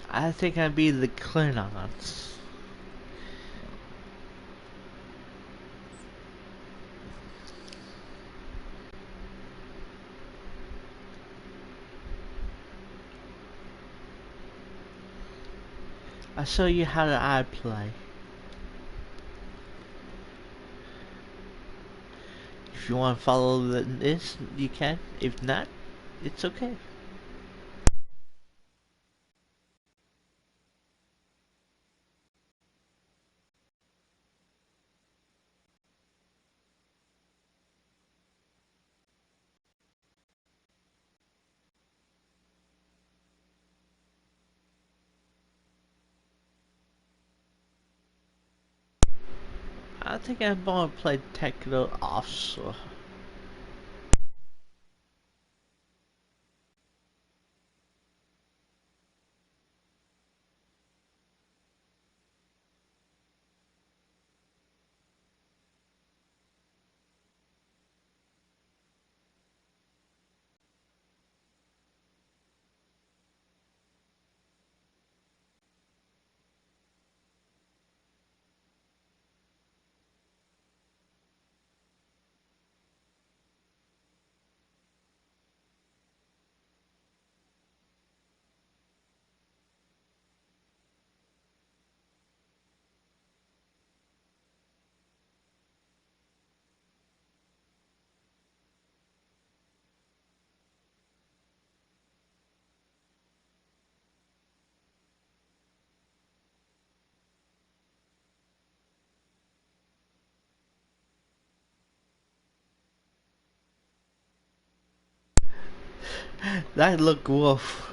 I think I'd be the Klingons. I'll show you how I play. If you want to follow this, you can. If not, it's okay. I think I'm going to play Techno Offshore. That look wolf.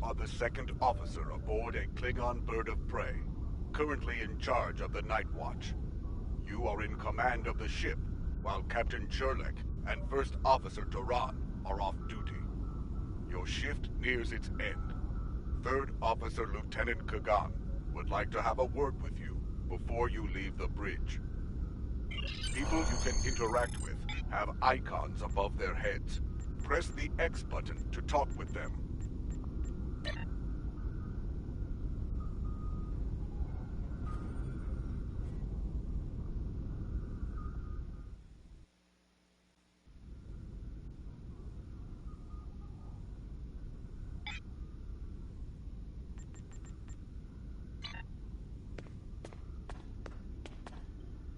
are the second officer aboard a Klingon bird of prey, currently in charge of the Night Watch. You are in command of the ship, while Captain Cherlek and First Officer Duran are off duty. Your shift nears its end. Third Officer Lieutenant Kagan would like to have a word with you before you leave the bridge. People you can interact with have icons above their heads. Press the X button to talk with them.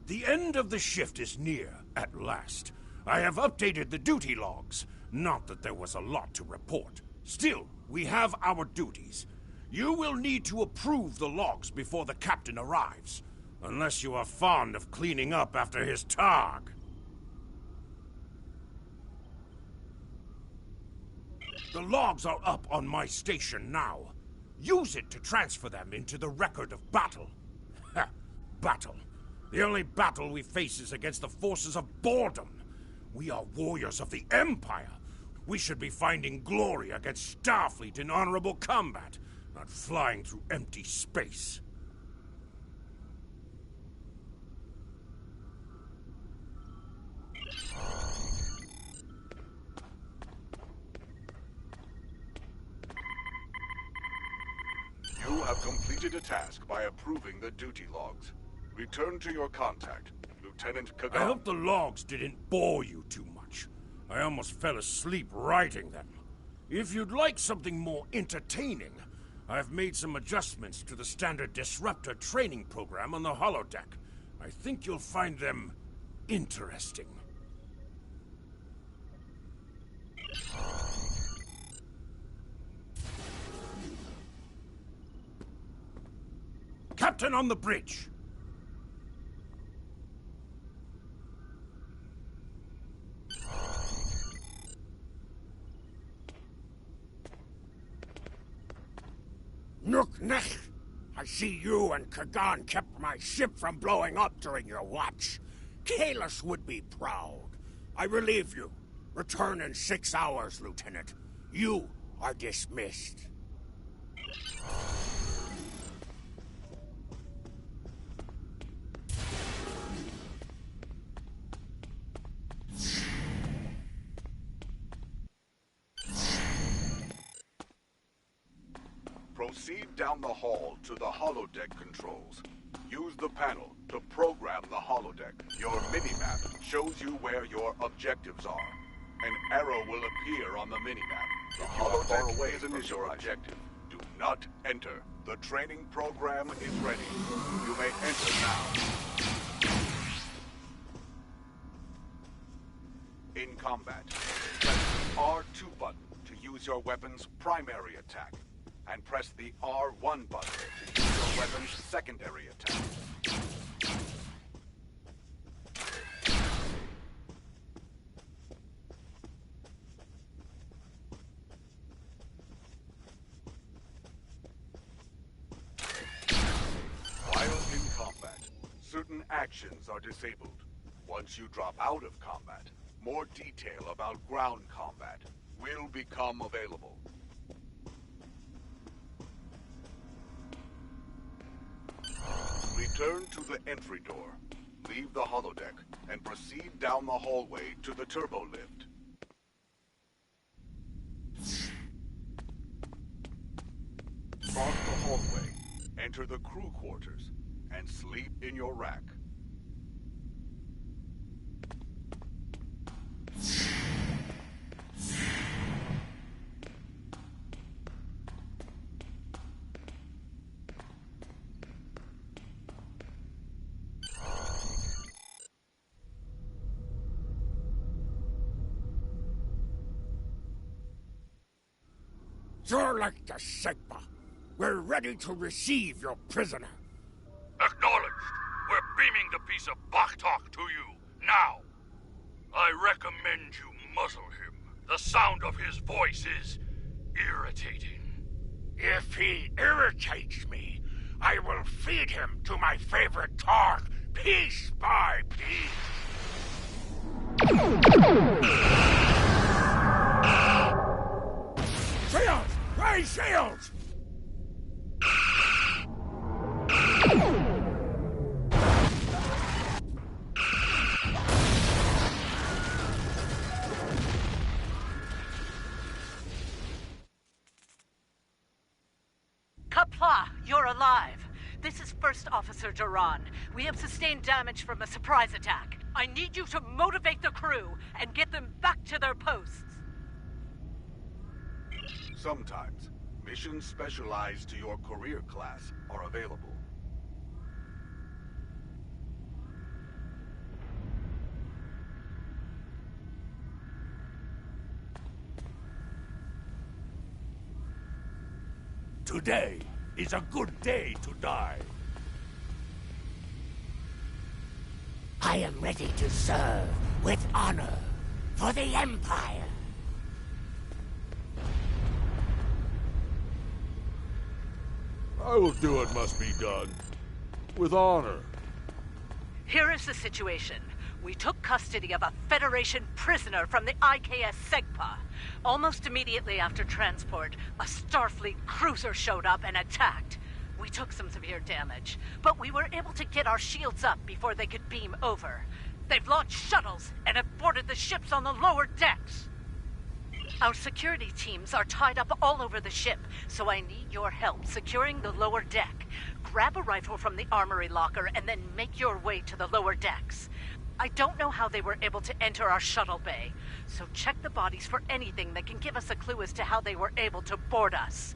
The end of the shift is near, at last. I have updated the duty logs. Not that there was a lot to report. Still, we have our duties. You will need to approve the logs before the captain arrives. Unless you are fond of cleaning up after his targ. The logs are up on my station now. Use it to transfer them into the record of battle. Ha! Battle. The only battle we face is against the forces of boredom. We are warriors of the Empire. We should be finding glory against Starfleet in honorable combat, not flying through empty space. You have completed a task by approving the duty logs. Return to your contact, Lieutenant Kagan. I hope the logs didn't bore you too much. I almost fell asleep writing them. If you'd like something more entertaining, I've made some adjustments to the standard Disruptor training program on the holodeck. I think you'll find them interesting. Captain on the bridge! Nook-nech! I see you and Kagan kept my ship from blowing up during your watch. Kahless would be proud. I relieve you. Return in 6 hours, Lieutenant. You are dismissed. Proceed down the hall to the holodeck controls. Use the panel to program the holodeck. Your minimap shows you where your objectives are. An arrow will appear on the minimap. The holodeck is your objective. Do not enter. The training program is ready. You may enter now. In combat, press the R2 button to use your weapon's primary attack, and press the R1 button to use your weapon's secondary attack. While in combat, certain actions are disabled. Once you drop out of combat, more detail about ground combat will become available. Return to the entry door, leave the holodeck, and proceed down the hallway to the turbo lift. Cross the hallway, enter the crew quarters, and sleep in your rack. Cherlek the Sigma. We're ready to receive your prisoner. Acknowledged. We're beaming the piece of Bakhtok to you, now. I recommend you muzzle him. The sound of his voice is irritating. If he irritates me, I will feed him to my favorite targ, piece by piece. Shields! Raise shields! Kapla, you're alive. This is First Officer Duran. We have sustained damage from a surprise attack. I need you to motivate the crew and get them back to their posts. Sometimes, missions specialized to your career class are available. Today is a good day to die. I am ready to serve with honor for the Empire. I will do what must be done. With honor. Here is the situation. We took custody of a Federation prisoner from the IKS Segpa. Almost immediately after transport, a Starfleet cruiser showed up and attacked. We took some severe damage, but we were able to get our shields up before they could beam over. They've launched shuttles and have boarded the ships on the lower decks. Our security teams are tied up all over the ship, so I need your help securing the lower deck. Grab a rifle from the armory locker and then make your way to the lower decks. I don't know how they were able to enter our shuttle bay, so check the bodies for anything that can give us a clue as to how they were able to board us.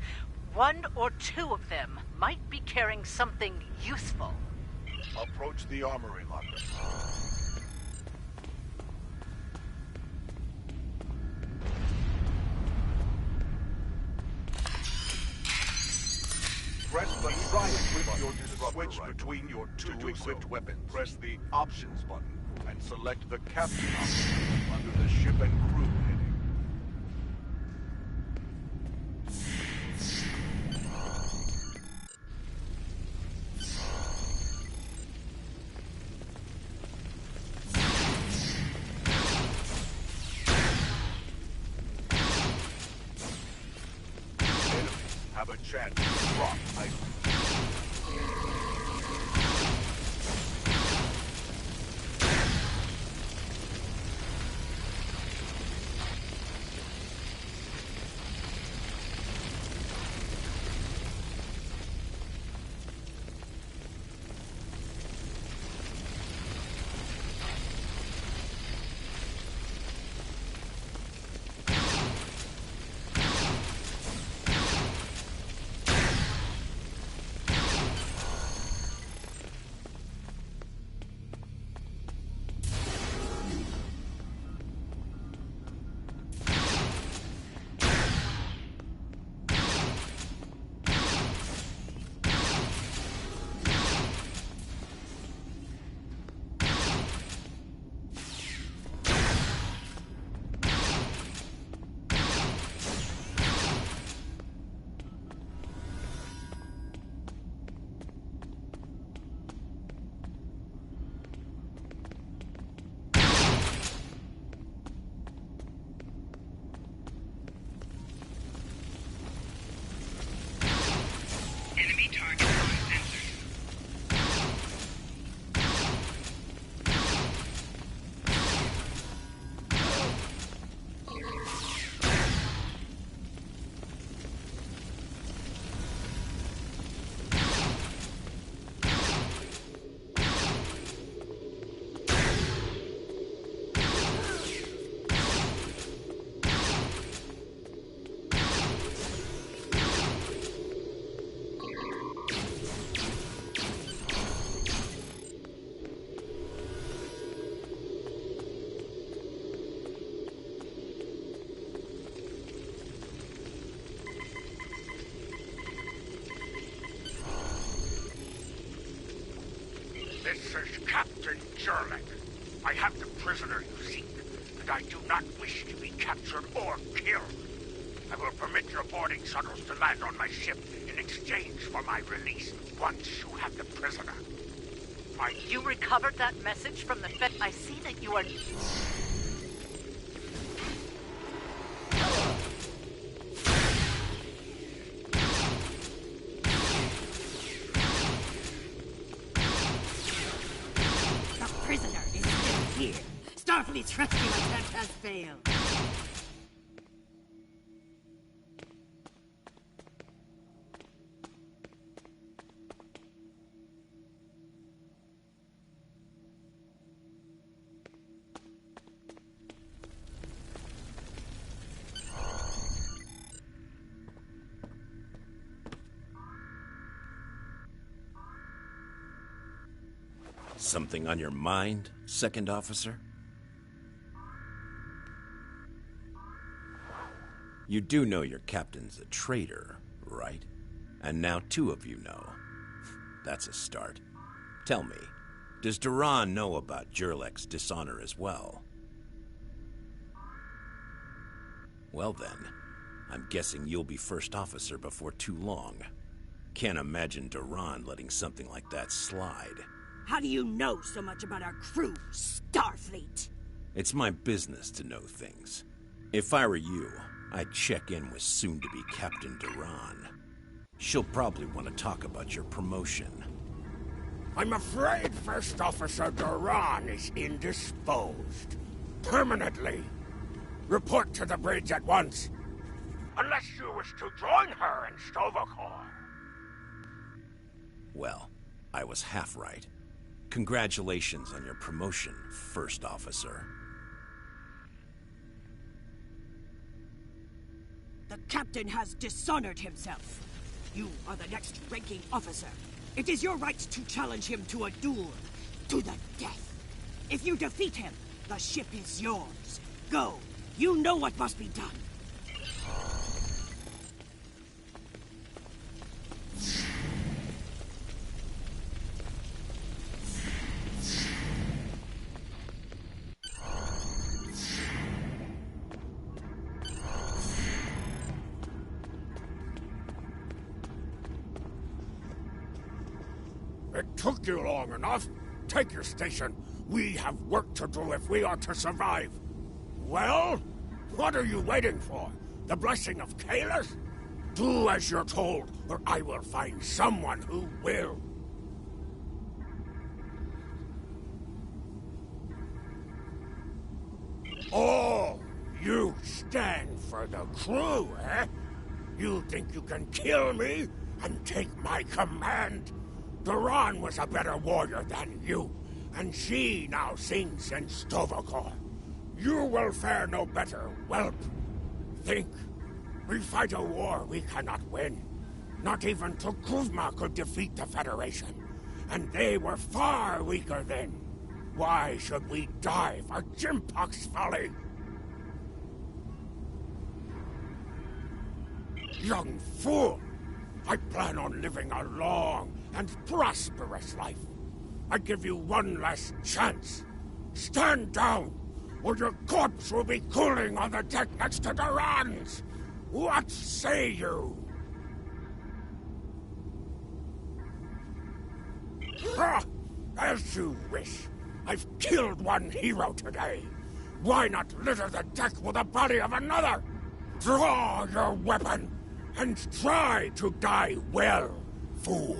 One or two of them might be carrying something useful. Approach the armory locker. Press the triangle with your disruptor switch between your two equipped weapons. Press the options button and select the captain option under the ship and crew heading. Enemies have a chance to drop items. Enemy target uncensored. This is Captain Jurlik. I have the prisoner you seek, and I do not wish to be captured or killed. I will permit your boarding shuttles to land on my ship in exchange for my release once you have the prisoner. You recovered that message from the Fed. I see that you are... The prisoner is still here. Starfleet's rescue attempt has failed. Something on your mind, Second Officer? You do know your captain's a traitor, right? And now 2 of you know. That's a start. Tell me, does Duran know about Jurlek's dishonor as well? Well then, I'm guessing you'll be First Officer before too long. Can't imagine Duran letting something like that slide. How do you know so much about our crew, Starfleet? It's my business to know things. If I were you, I'd check in with soon-to-be Captain Duran. She'll probably want to talk about your promotion. I'm afraid First Officer Duran is indisposed. Permanently. Report to the bridge at once. Unless you wish to join her in Stovacor. Well, I was half right. Congratulations on your promotion, First Officer. The captain has dishonored himself. You are the next ranking officer. It is your right to challenge him to a duel, to the death. If you defeat him, the ship is yours. Go. You know what must be done. It took you long enough. Take your station. We have work to do if we are to survive. Well, what are you waiting for? The blessing of Kahless? Do as you're told, or I will find someone who will. Oh, you stand for the crew, eh? You think you can kill me and take my command? Duran was a better warrior than you, and she now sings in Stovacor. You will fare no better, whelp. Think. We fight a war we cannot win. Not even Tukuzma could defeat the Federation, and they were far weaker then. Why should we die for Jimpok's folly? Young fool! I plan on living a long and prosperous life. I give you one last chance. Stand down, or your corpse will be cooling on the deck next to Duran's. What say you? As you wish. I've killed one hero today. Why not litter the deck with the body of another? Draw your weapon and try to die well, fool.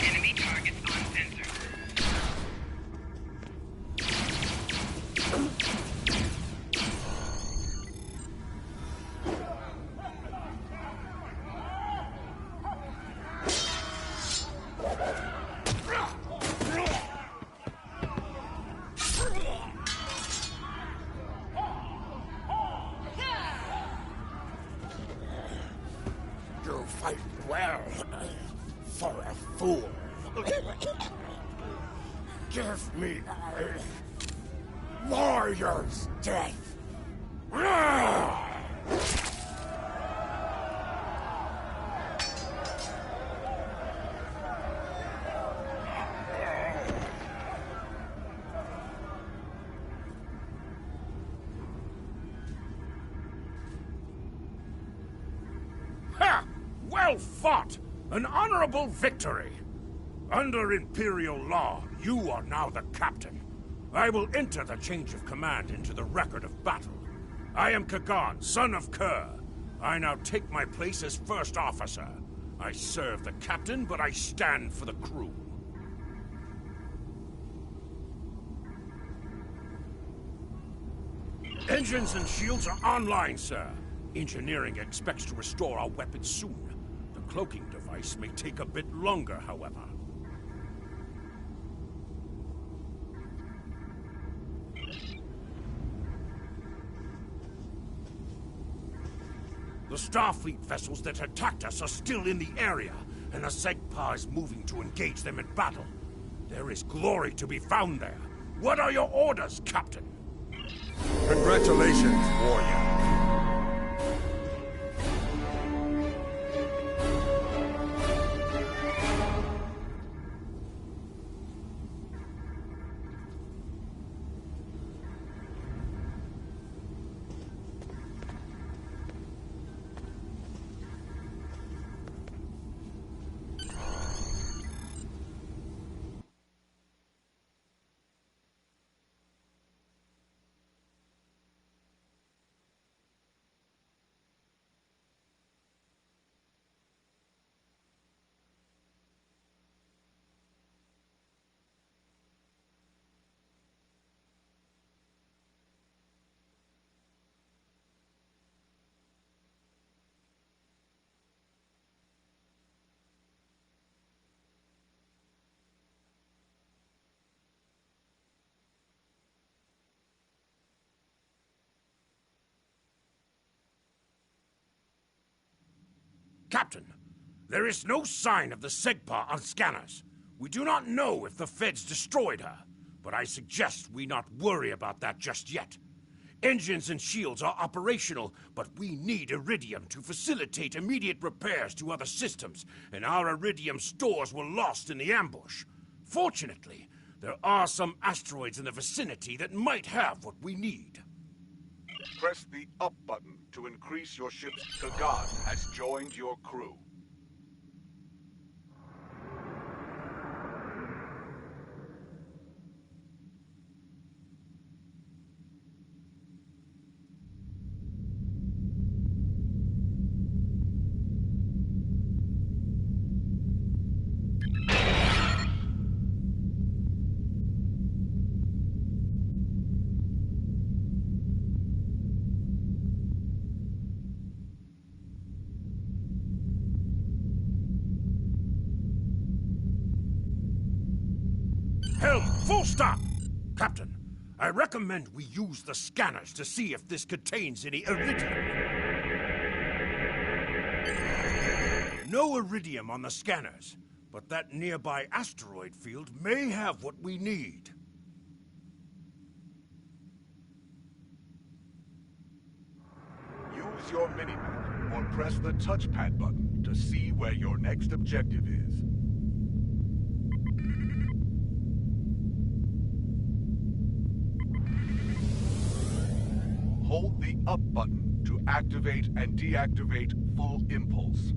Enemy targets on sensor. You fight well for a fool. Give me a warrior's death. Well fought! An honorable victory! Under Imperial law, you are now the captain. I will enter the change of command into the record of battle. I am Kagan, son of Kerr. I now take my place as first officer. I serve the captain, but I stand for the crew. Engines and shields are online, sir. Engineering expects to restore our weapons soon. The cloaking device may take a bit longer, however. The Starfleet vessels that attacked us are still in the area, and the Segpa is moving to engage them in battle. There is glory to be found there. What are your orders, Captain? Congratulations, warrior. Captain, there is no sign of the Segpa on scanners. We do not know if the Feds destroyed her, but I suggest we not worry about that just yet. Engines and shields are operational, but we need Iridium to facilitate immediate repairs to other systems, and our Iridium stores were lost in the ambush. Fortunately, there are some asteroids in the vicinity that might have what we need. Press the up button to increase your ship's... Kagan has joined your crew. Helm, full stop! Captain, I recommend we use the scanners to see if this contains any Iridium. No Iridium on the scanners, but that nearby asteroid field may have what we need. Use your minimap or press the touchpad button to see where your next objective is. Hold the up button to activate and deactivate full impulse.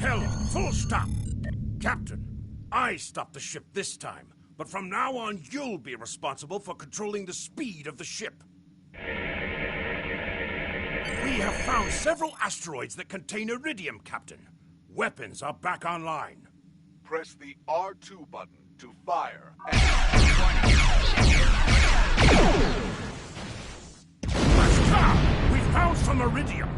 Helm, full stop! Captain, I stopped the ship this time, but from now on you'll be responsible for controlling the speed of the ship. We have found several asteroids that contain Iridium, Captain. Weapons are back online. Press the R2 button to fire and... Let's go! We found some Iridium!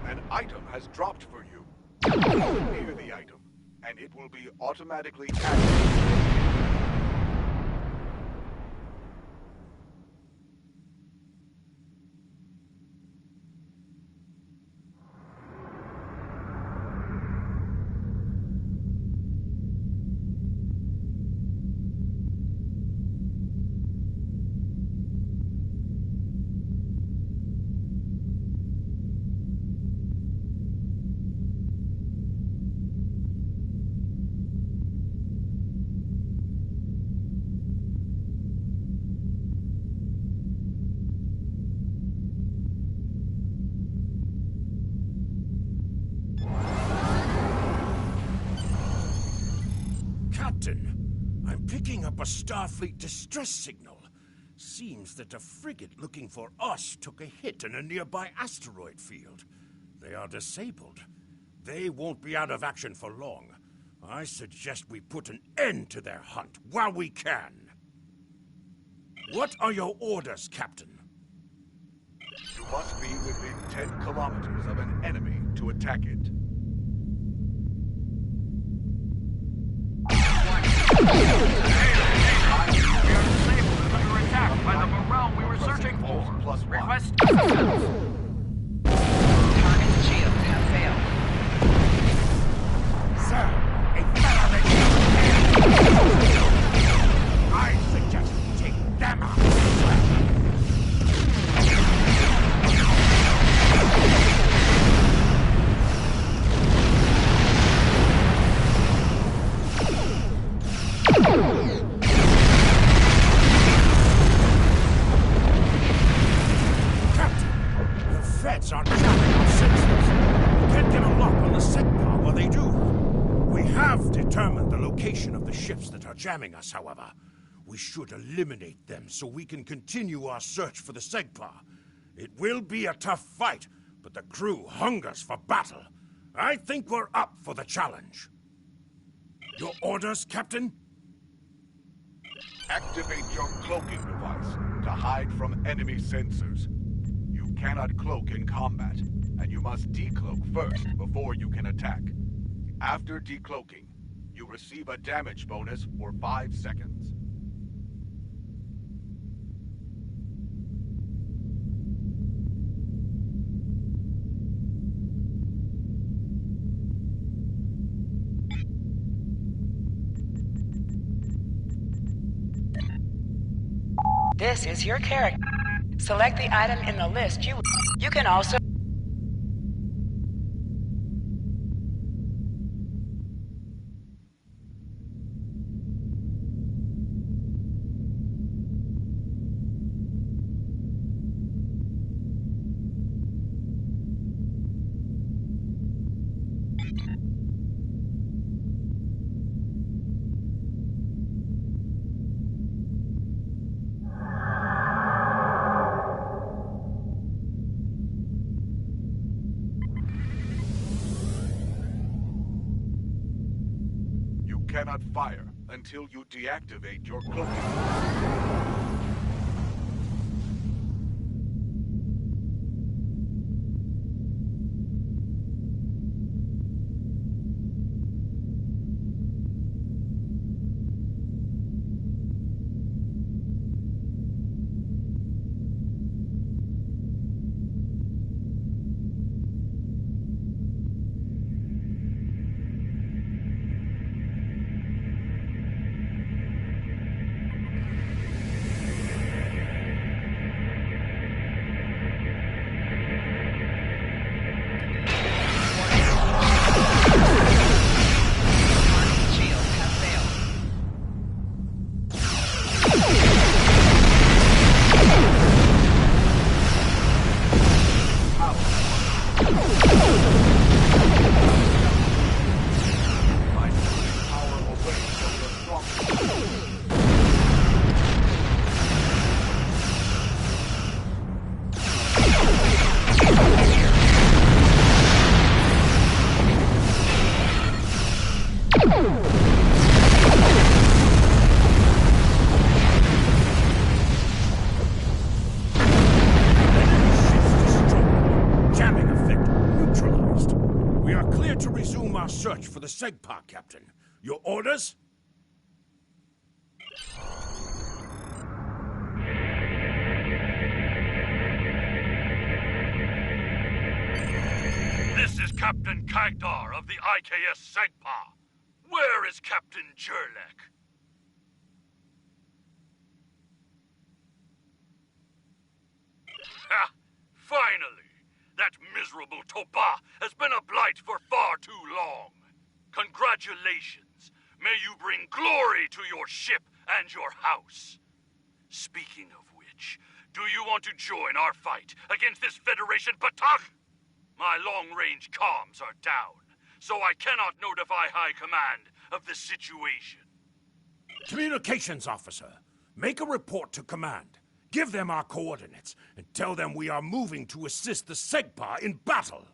An item has dropped for you. Near the item, and it will be automatically activated. Captain, I'm picking up a Starfleet distress signal. Seems that a frigate looking for us took a hit in a nearby asteroid field. They are disabled. They won't be out of action for long. I suggest we put an end to their hunt while we can. What are your orders, Captain? You must be within 10 kilometers of an enemy to attack it. By the morale we were searching for. +1. Request. Target's shields have failed. Sir, a I suggest we take them out. Feds are jamming our sensors. We can't get a lock on the Segpa while they do. We have determined the location of the ships that are jamming us, however. We should eliminate them so we can continue our search for the Segpa. It will be a tough fight, but the crew hungers for battle. I think we're up for the challenge. Your orders, Captain? Activate your cloaking device to hide from enemy sensors. You cannot cloak in combat, and you must decloak first before you can attack. After decloaking, you receive a damage bonus for 5 seconds. This is your character. Select the item in the list. You can also... Cannot fire until you deactivate your cloaking. Search for the Segpa, Captain. Your orders? This is Captain Kagdar of the IKS Segpa. Where is Captain Jurlek? Ha! Finally! That miserable Toba has been a blight for far too long. Congratulations. May you bring glory to your ship and your house. Speaking of which, do you want to join our fight against this Federation Patak? My long-range comms are down, so I cannot notify High Command of the situation. Communications officer, make a report to command. Give them our coordinates, and tell them we are moving to assist the Segpa in battle.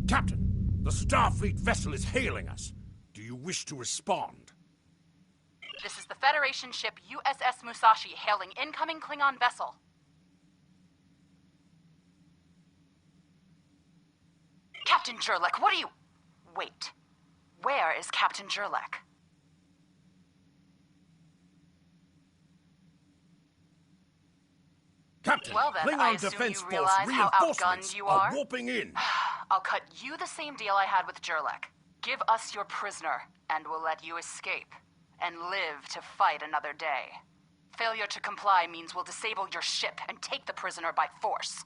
Captain, the Starfleet vessel is hailing us. Do you wish to respond? This is the Federation ship USS Musashi hailing incoming Klingon vessel. Captain Jurlek, what are you... Wait. Where is Captain Jurlek? Captain, Well then, Klingon I assume Defense you Force realize how reinforcements outgunned you are are? warping in. I'll cut you the same deal I had with Jurlek. Give us your prisoner, and we'll let you escape. And live to fight another day. Failure to comply means we'll disable your ship and take the prisoner by force.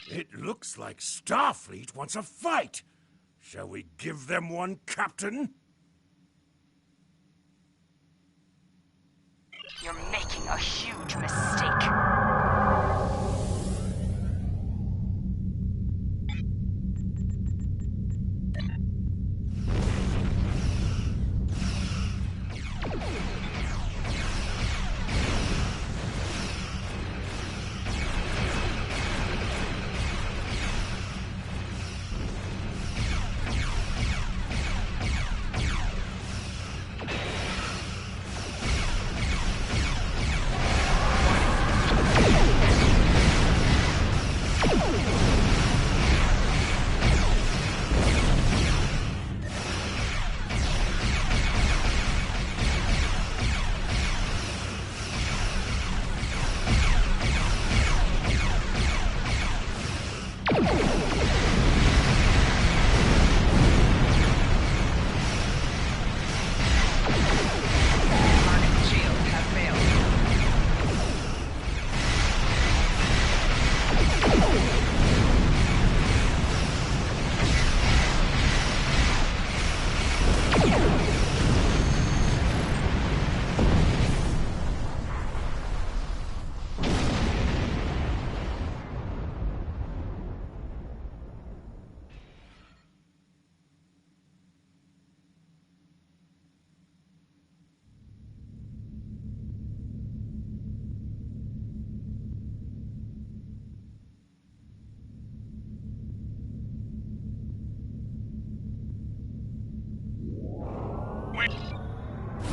It looks like Starfleet wants a fight. Shall we give them one, Captain? You're making a huge mistake.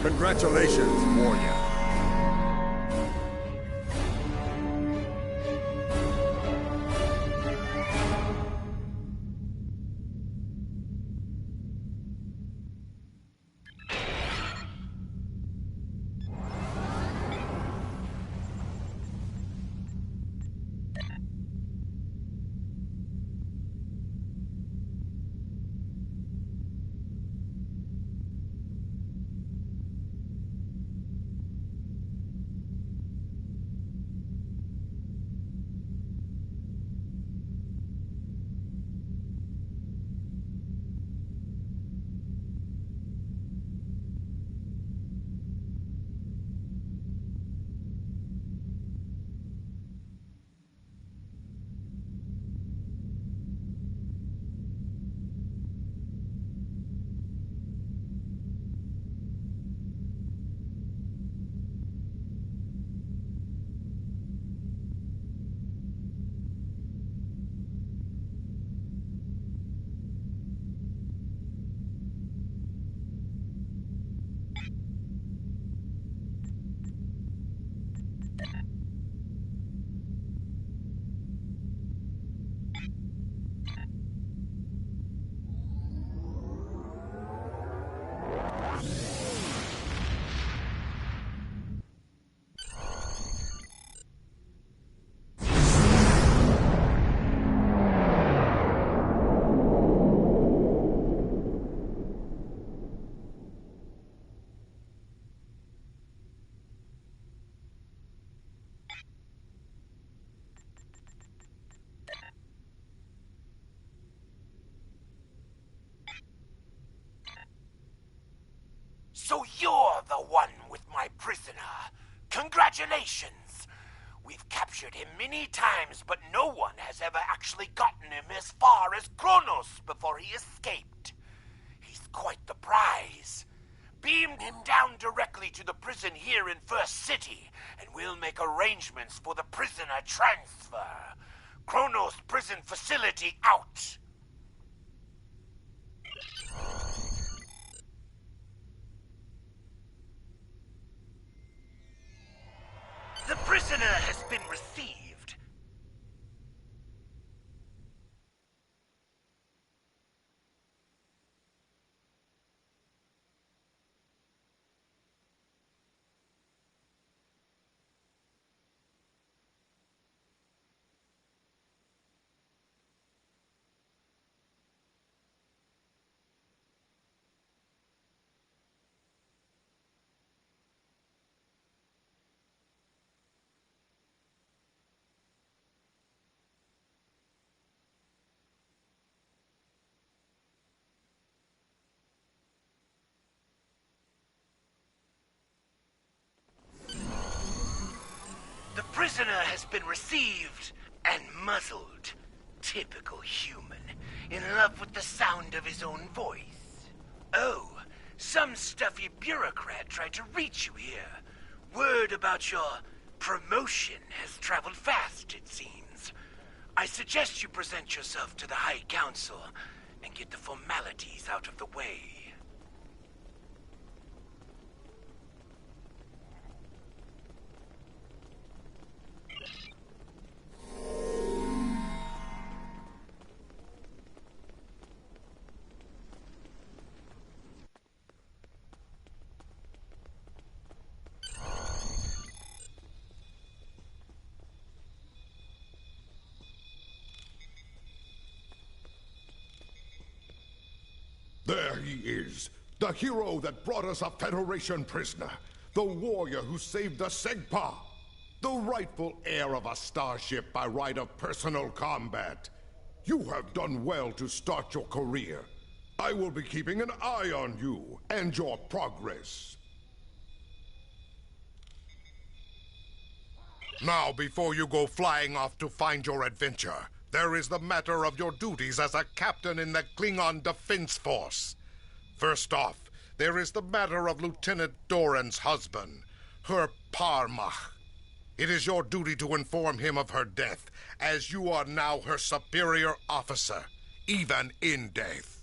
Congratulations, warrior. Congratulations! We've captured him many times, but no one has ever actually gotten him as far as Kronos before he escaped. He's quite the prize. Beam him down directly to the prison here in First City, and we'll make arrangements for the prisoner transfer. Kronos Prison Facility out! The prisoner has been received. The prisoner has been received and muzzled. Typical human, in love with the sound of his own voice. Oh, some stuffy bureaucrat tried to reach you here. Word about your promotion has traveled fast, it seems. I suggest you present yourself to the High Council and get the formalities out of the way. There he is, the hero that brought us a Federation prisoner, the warrior who saved the Segpa, the rightful heir of a starship by right of personal combat. You have done well to start your career. I will be keeping an eye on you and your progress. Now, before you go flying off to find your adventure, there is the matter of your duties as a captain in the Klingon Defense Force. First off, there is the matter of Lieutenant Doran's husband, her Parmach. It is your duty to inform him of her death, as you are now her superior officer, even in death.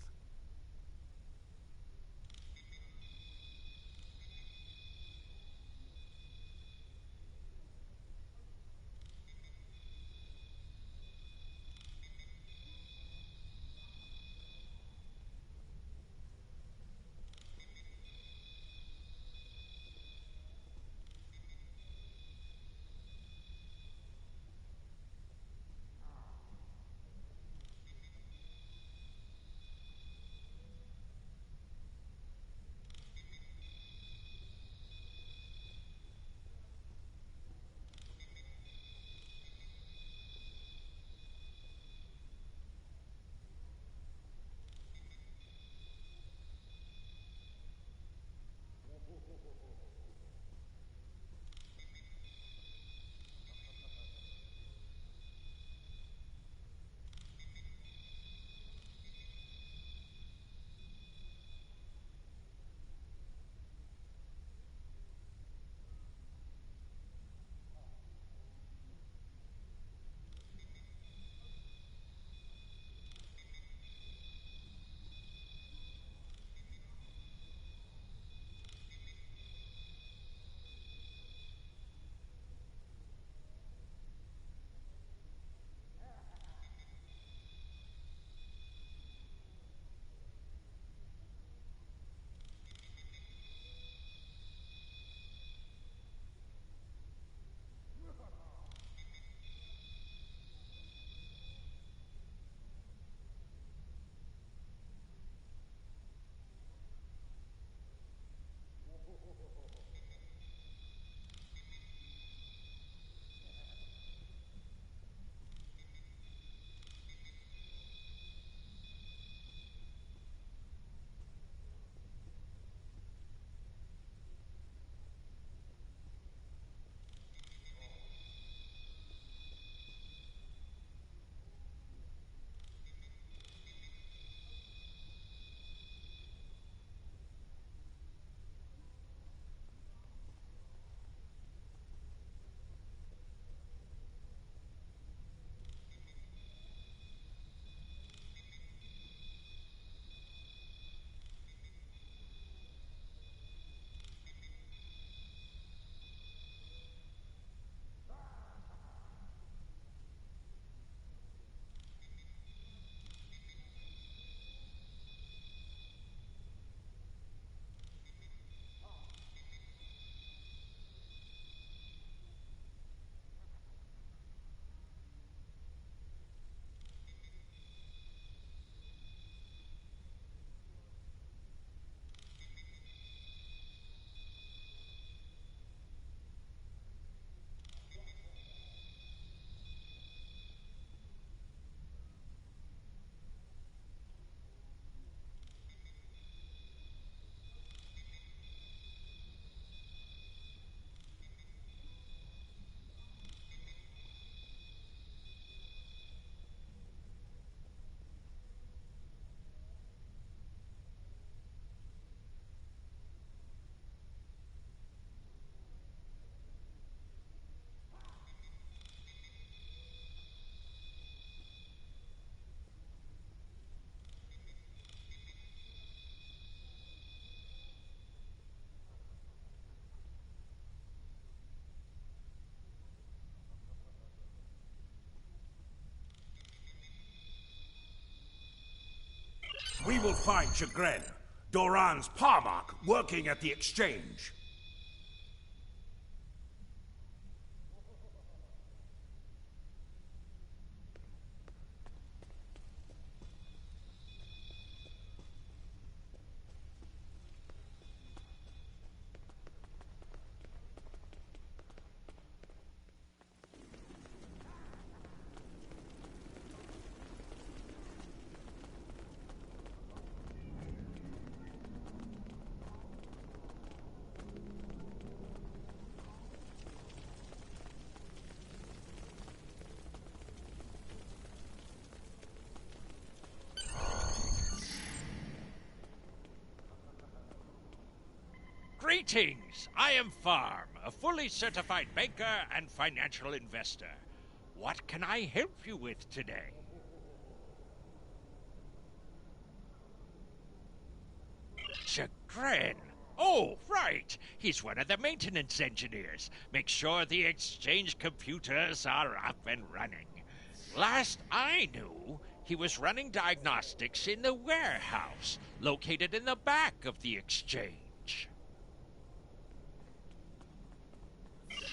We will find Chagrin, Doran's Parmak, working at the exchange. Greetings! I am Farm, a fully certified banker and financial investor. What can I help you with today? Chagrin! Oh, right! He's one of the maintenance engineers. Make sure the exchange computers are up and running. Last I knew, he was running diagnostics in the warehouse, located in the back of the exchange.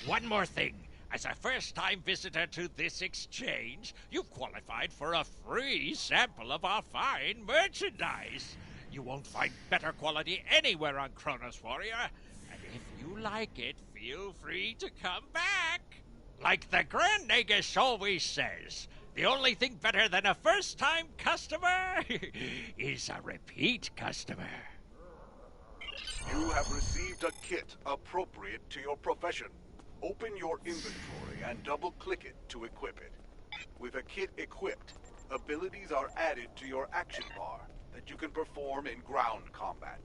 One more thing. As a first-time visitor to this exchange, you've qualified for a free sample of our fine merchandise. You won't find better quality anywhere on Kronos Warrior, and if you like it, feel free to come back. Like the Grand Nagus always says, the only thing better than a first-time customer is a repeat customer. You have received a kit appropriate to your profession. Open your inventory and double-click it to equip it. With a kit equipped, abilities are added to your action bar that you can perform in ground combat.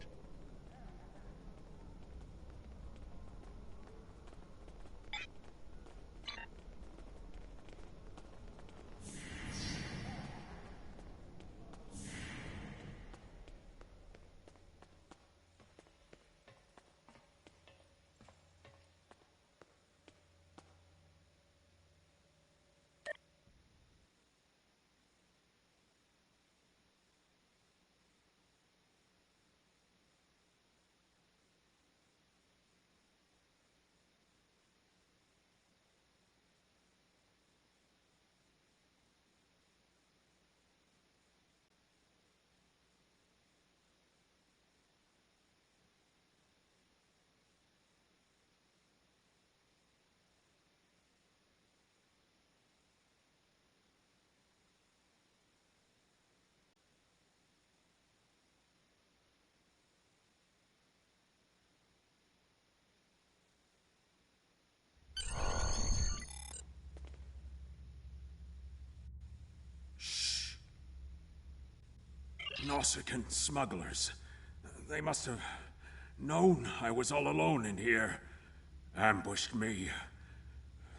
Nausicaan smugglers. They must have known I was all alone in here. Ambushed me.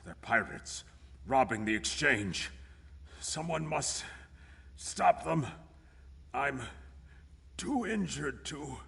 They're pirates, robbing the exchange. Someone must stop them. I'm too injured to...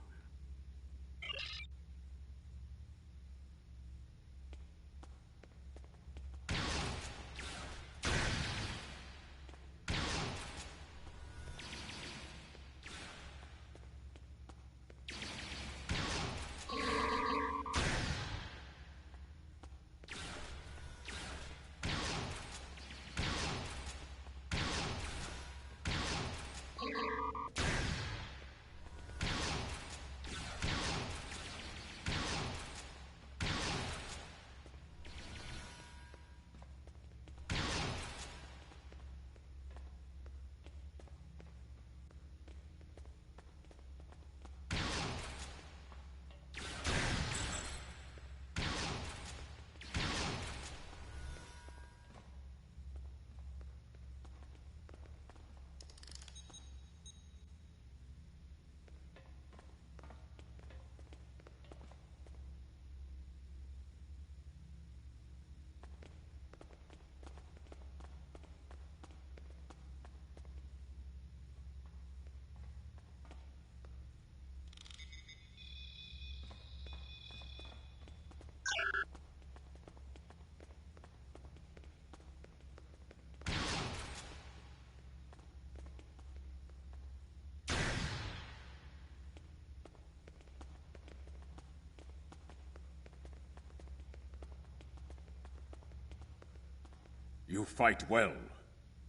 You fight well.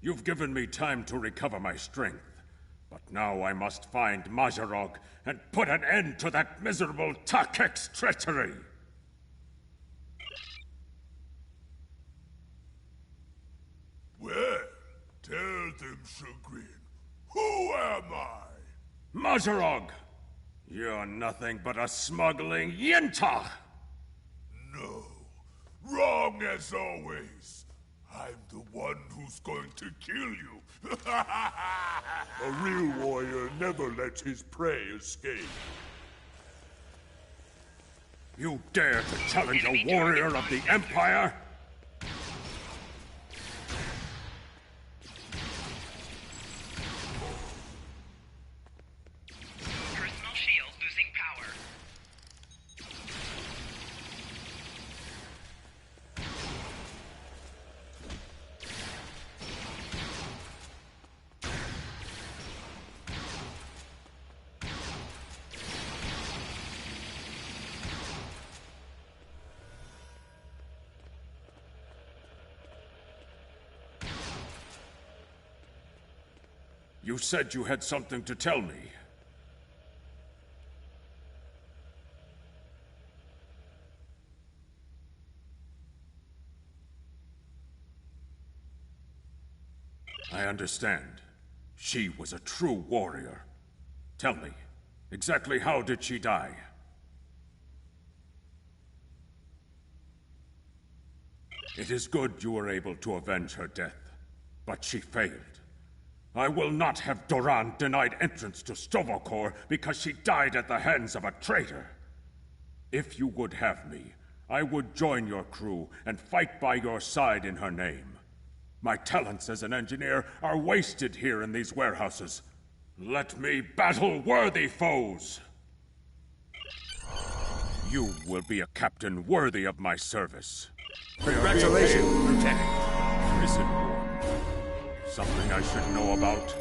You've given me time to recover my strength. But now I must find Mazharog and put an end to that miserable Takek's treachery. Well, tell them, Chagrin. Who am I? Mazharog! You're nothing but a smuggling Yintah! No. Wrong as always. I'm the one who's going to kill you. A real warrior never lets his prey escape. You dare to challenge a warrior of the Empire? Personal shield losing power. You said you had something to tell me. I understand. She was a true warrior. Tell me, exactly how did she die? It is good you were able to avenge her death, but she failed. I will not have Doran denied entrance to Sto-vo-kor because she died at the hands of a traitor. If you would have me, I would join your crew and fight by your side in her name. My talents as an engineer are wasted here in these warehouses. Let me battle worthy foes! You will be a captain worthy of my service. Congratulations, Lieutenant. Prison war. Something I should know about.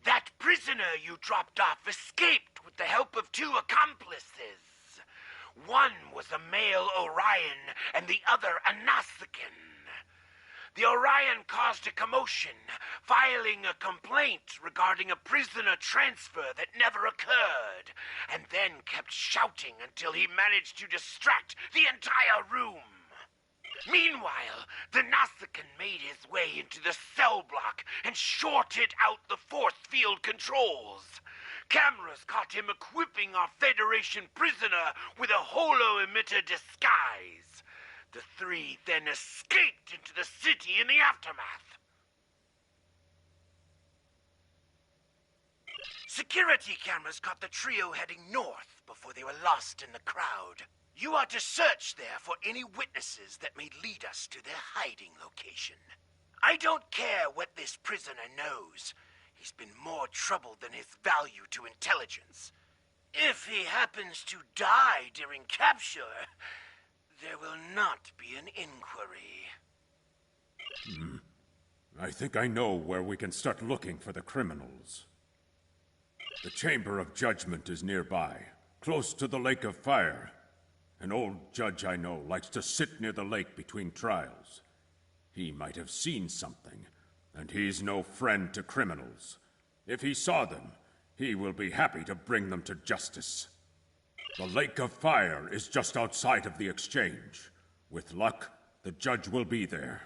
That prisoner you dropped off escaped with the help of 2 accomplices. One was a male Orion and the other a Nausicaan. The Orion caused a commotion, filing a complaint regarding a prisoner transfer that never occurred, and then kept shouting until he managed to distract the entire room. Meanwhile, the Nausicaan made his way into the cell block and shorted out the force field controls. Cameras caught him equipping our Federation prisoner with a holo-emitter disguise. The three then escaped into the city in the aftermath. Security cameras caught the trio heading north before they were lost in the crowd. You are to search there for any witnesses that may lead us to their hiding location. I don't care what this prisoner knows. He's been more trouble than his value to intelligence. If he happens to die during capture, there will not be an inquiry. I think I know where we can start looking for the criminals. The Chamber of Judgment is nearby, close to the Lake of Fire. An old judge I know likes to sit near the lake between trials. He might have seen something, and he's no friend to criminals. If he saw them, he will be happy to bring them to justice. The Lake of Fire is just outside of the exchange. With luck, the judge will be there.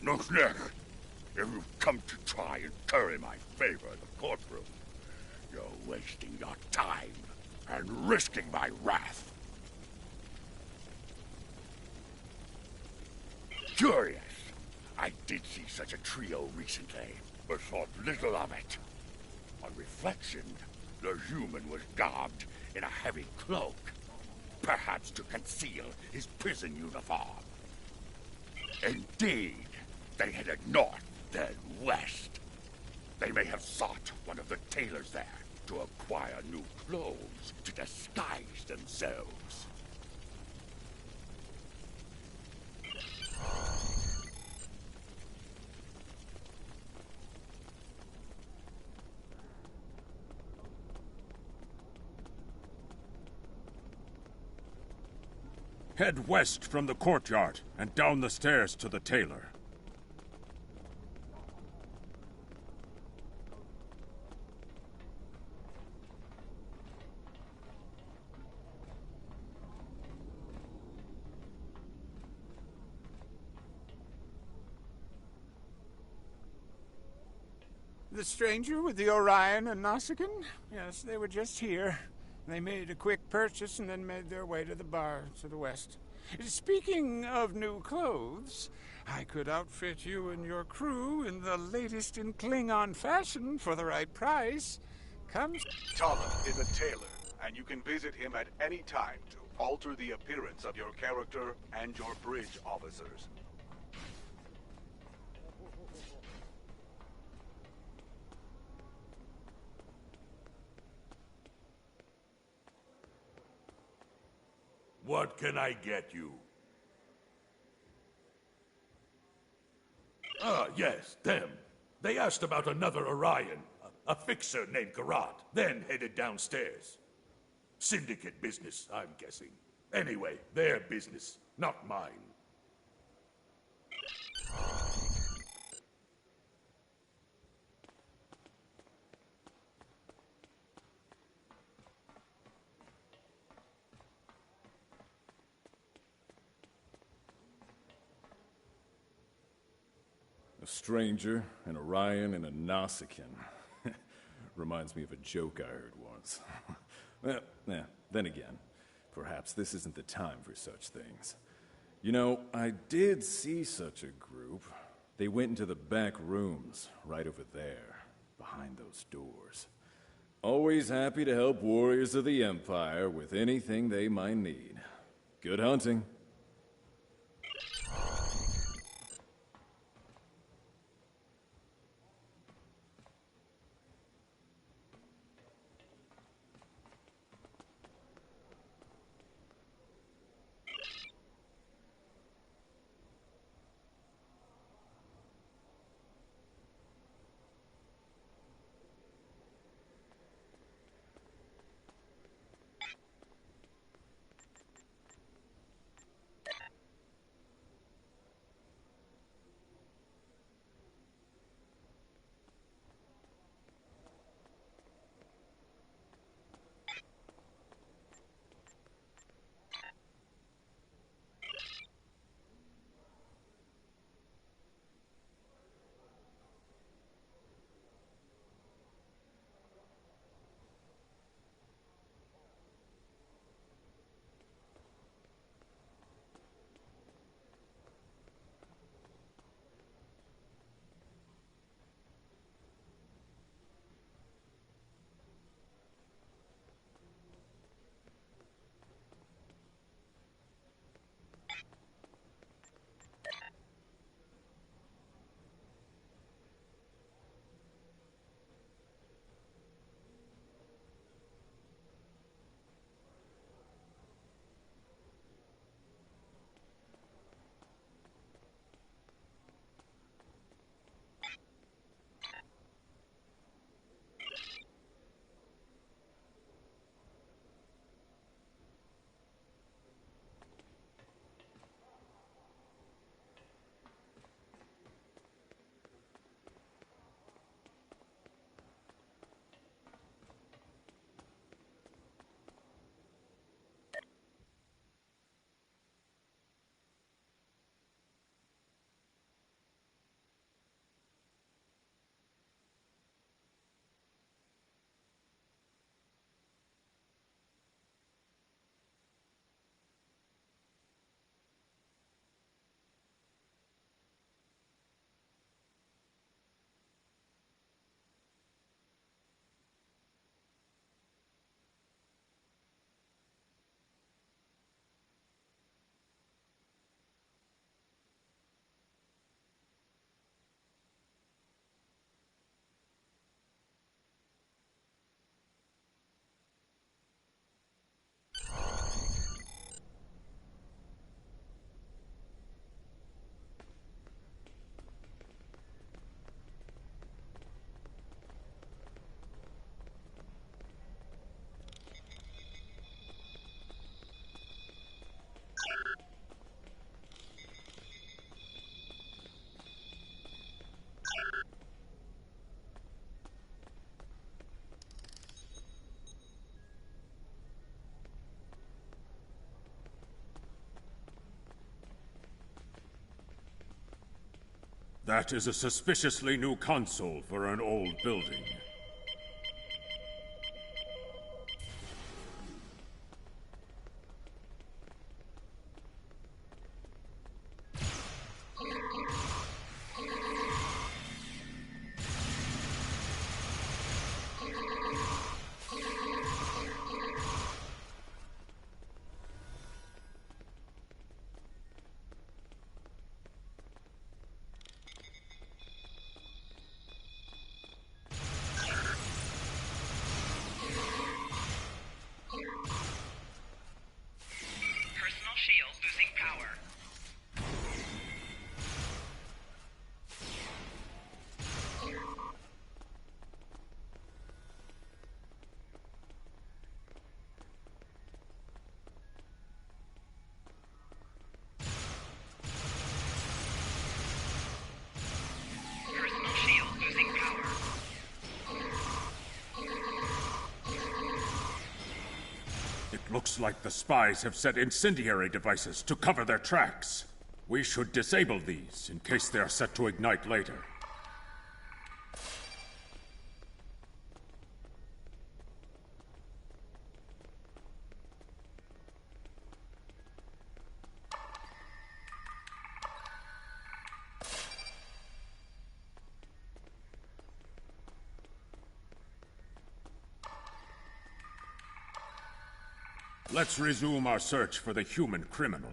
Noseneck, if you've come to try and curry my favor in the courtroom, you're wasting your time and risking my wrath. Curious. I did see such a trio recently, but thought little of it. On reflection, the human was garbed in a heavy cloak, perhaps to conceal his prison uniform. Indeed, they headed north, then west. They may have sought one of the tailors there to acquire new clothes to disguise themselves. Head west from the courtyard and down the stairs to the tailor. The stranger with the Orion and Nausicaan? Yes, they were just here. They made a quick purchase and then made their way to the bar to the west. Speaking of new clothes, I could outfit you and your crew in the latest in Klingon fashion for the right price. Come. Talon is a tailor, and you can visit him at any time to alter the appearance of your character and your bridge officers. What can I get you? Ah, yes, them. They asked about another Orion, a fixer named Garat, then headed downstairs. Syndicate business, I'm guessing. Anyway, their business, not mine. A stranger, an Orion, and a Nausicaan. Reminds me of a joke I heard once. Well, then again, perhaps this isn't the time for such things. You know, I did see such a group. They went into the back rooms, right over there, behind those doors. Always happy to help warriors of the Empire with anything they might need. Good hunting. That is a suspiciously new console for an old building. Personal shield losing power. Personal shield losing power. It looks like the spies have set incendiary devices to cover their tracks. We should disable these in case they are set to ignite later. Let's resume our search for the human criminal.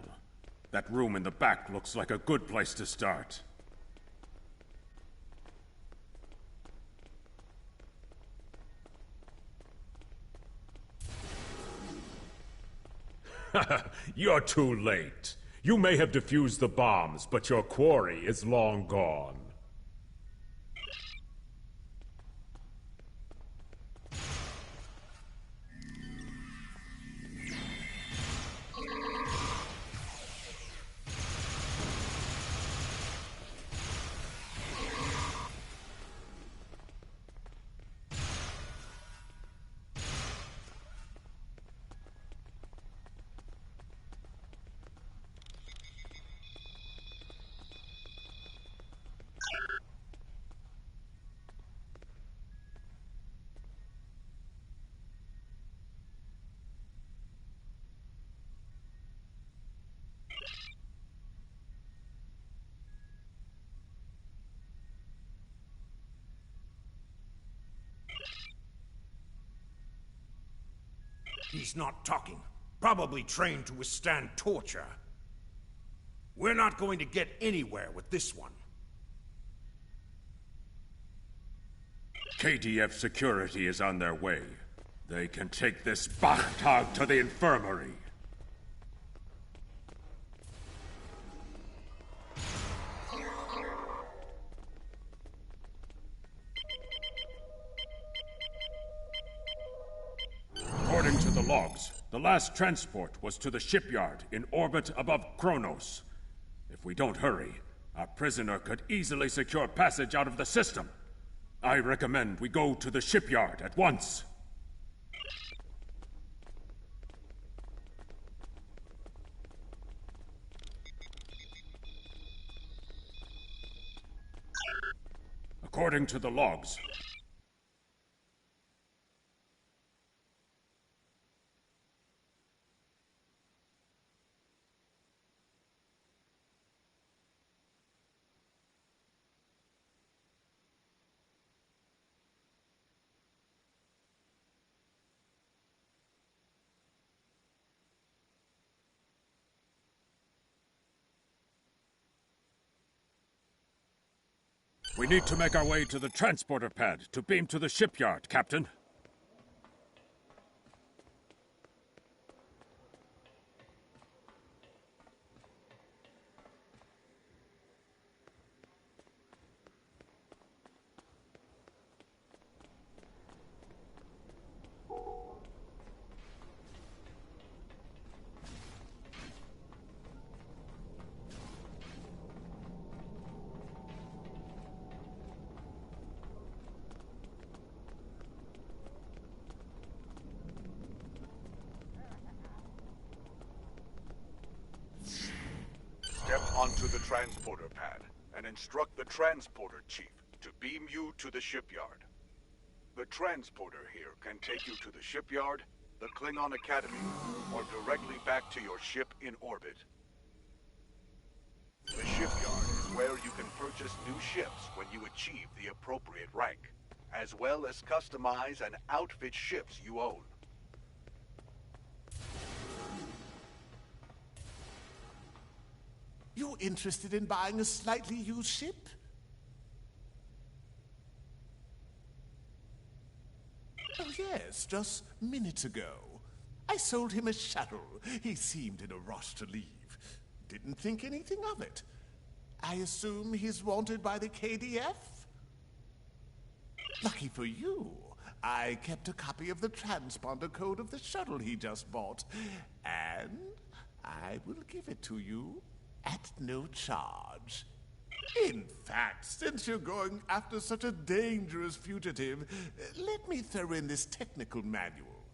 That room in the back looks like a good place to start. You're too late. You may have defused the bombs, but your quarry is long gone. He's not talking. Probably trained to withstand torture. We're not going to get anywhere with this one. KDF security is on their way. They can take this Bachtag to the infirmary. According to the logs, the last transport was to the shipyard in orbit above Kronos. If we don't hurry, our prisoner could easily secure passage out of the system. I recommend we go to the shipyard at once. According to the logs, we need to make our way to the transporter pad to beam to the shipyard, Captain. Step onto the transporter pad and instruct the transporter chief to beam you to the shipyard. The transporter here can take you to the shipyard, the Klingon Academy, or directly back to your ship in orbit. The shipyard is where you can purchase new ships when you achieve the appropriate rank, as well as customize and outfit ships you own. You interested in buying a slightly used ship? Oh, yes, just minutes ago. I sold him a shuttle. He seemed in a rush to leave. Didn't think anything of it. I assume he's wanted by the KDF? Lucky for you, I kept a copy of the transponder code of the shuttle he just bought, and I will give it to you at no charge. In fact, since you're going after such a dangerous fugitive, let me throw in this technical manual.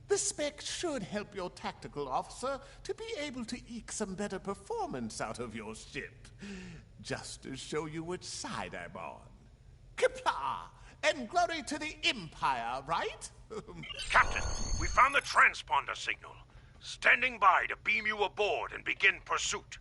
The spec should help your tactical officer to be able to eke some better performance out of your ship. Just to show you which side I'm on. Qapla'! And glory to the Empire, right? Captain, we found the transponder signal. Standing by to beam you aboard and begin pursuit.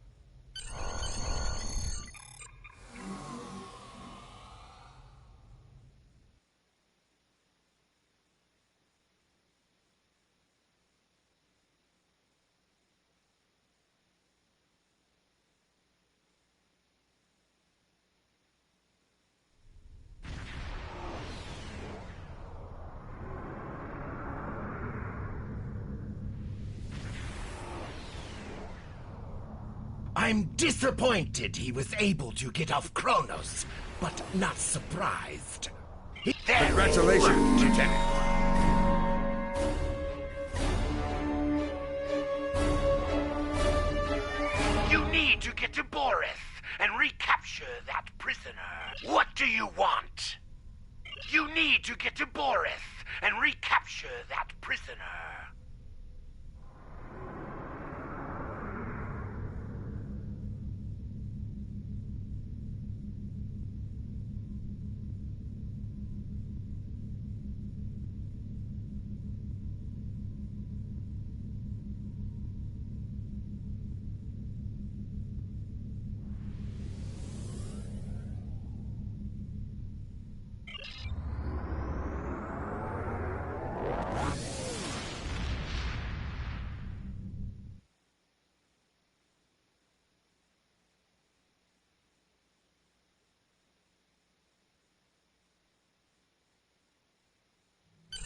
I'm disappointed he was able to get off Kronos, but not surprised. Congratulations, Lieutenant. You need to get to Boris and recapture that prisoner. What do you want? You need to get to Boris and recapture that prisoner.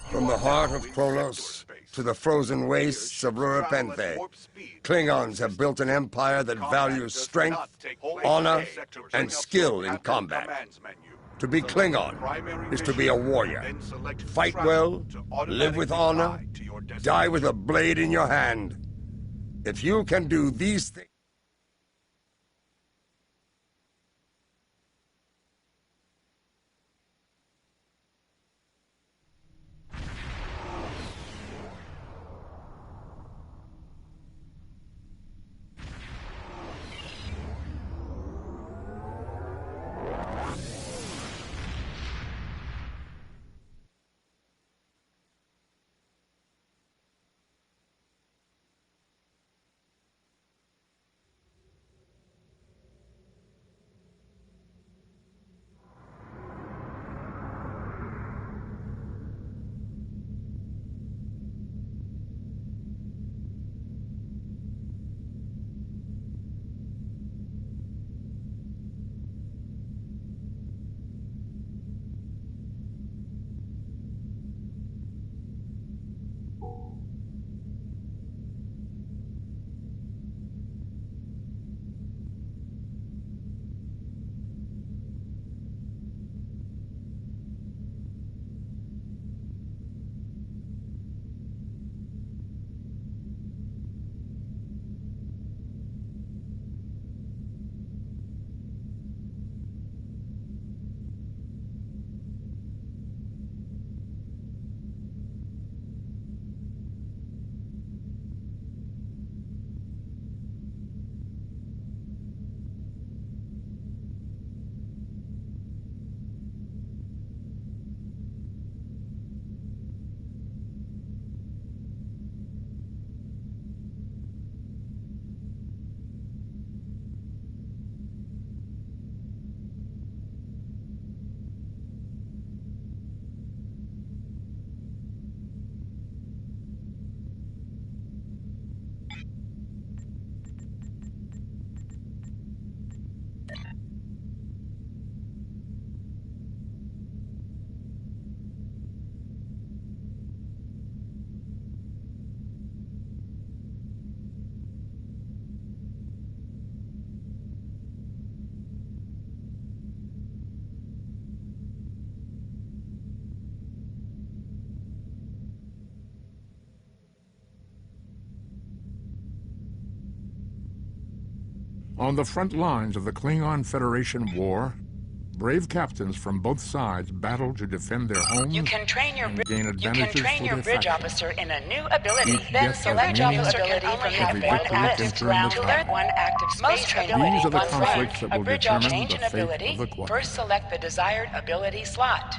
From the heart of Kronos to the frozen wastes of Rurapenthe, Klingons have built an empire that values strength, honor, and skill in combat. To be Klingon is to be a warrior. Fight well, live with honor, die with a blade in your hand. If you can do these things... On the front lines of the Klingon Federation war, brave captains from both sides battle to defend their homes You can train your and gain advantages for their bridge faction. officer in a new ability. Each Then death select has meaning, officer ability from every the one victory active can turn the to learn tide. one active space ability. These are the One conflicts rank. that will A bridge determine change the an fate ability. of the quadrant. First select the desired ability slot.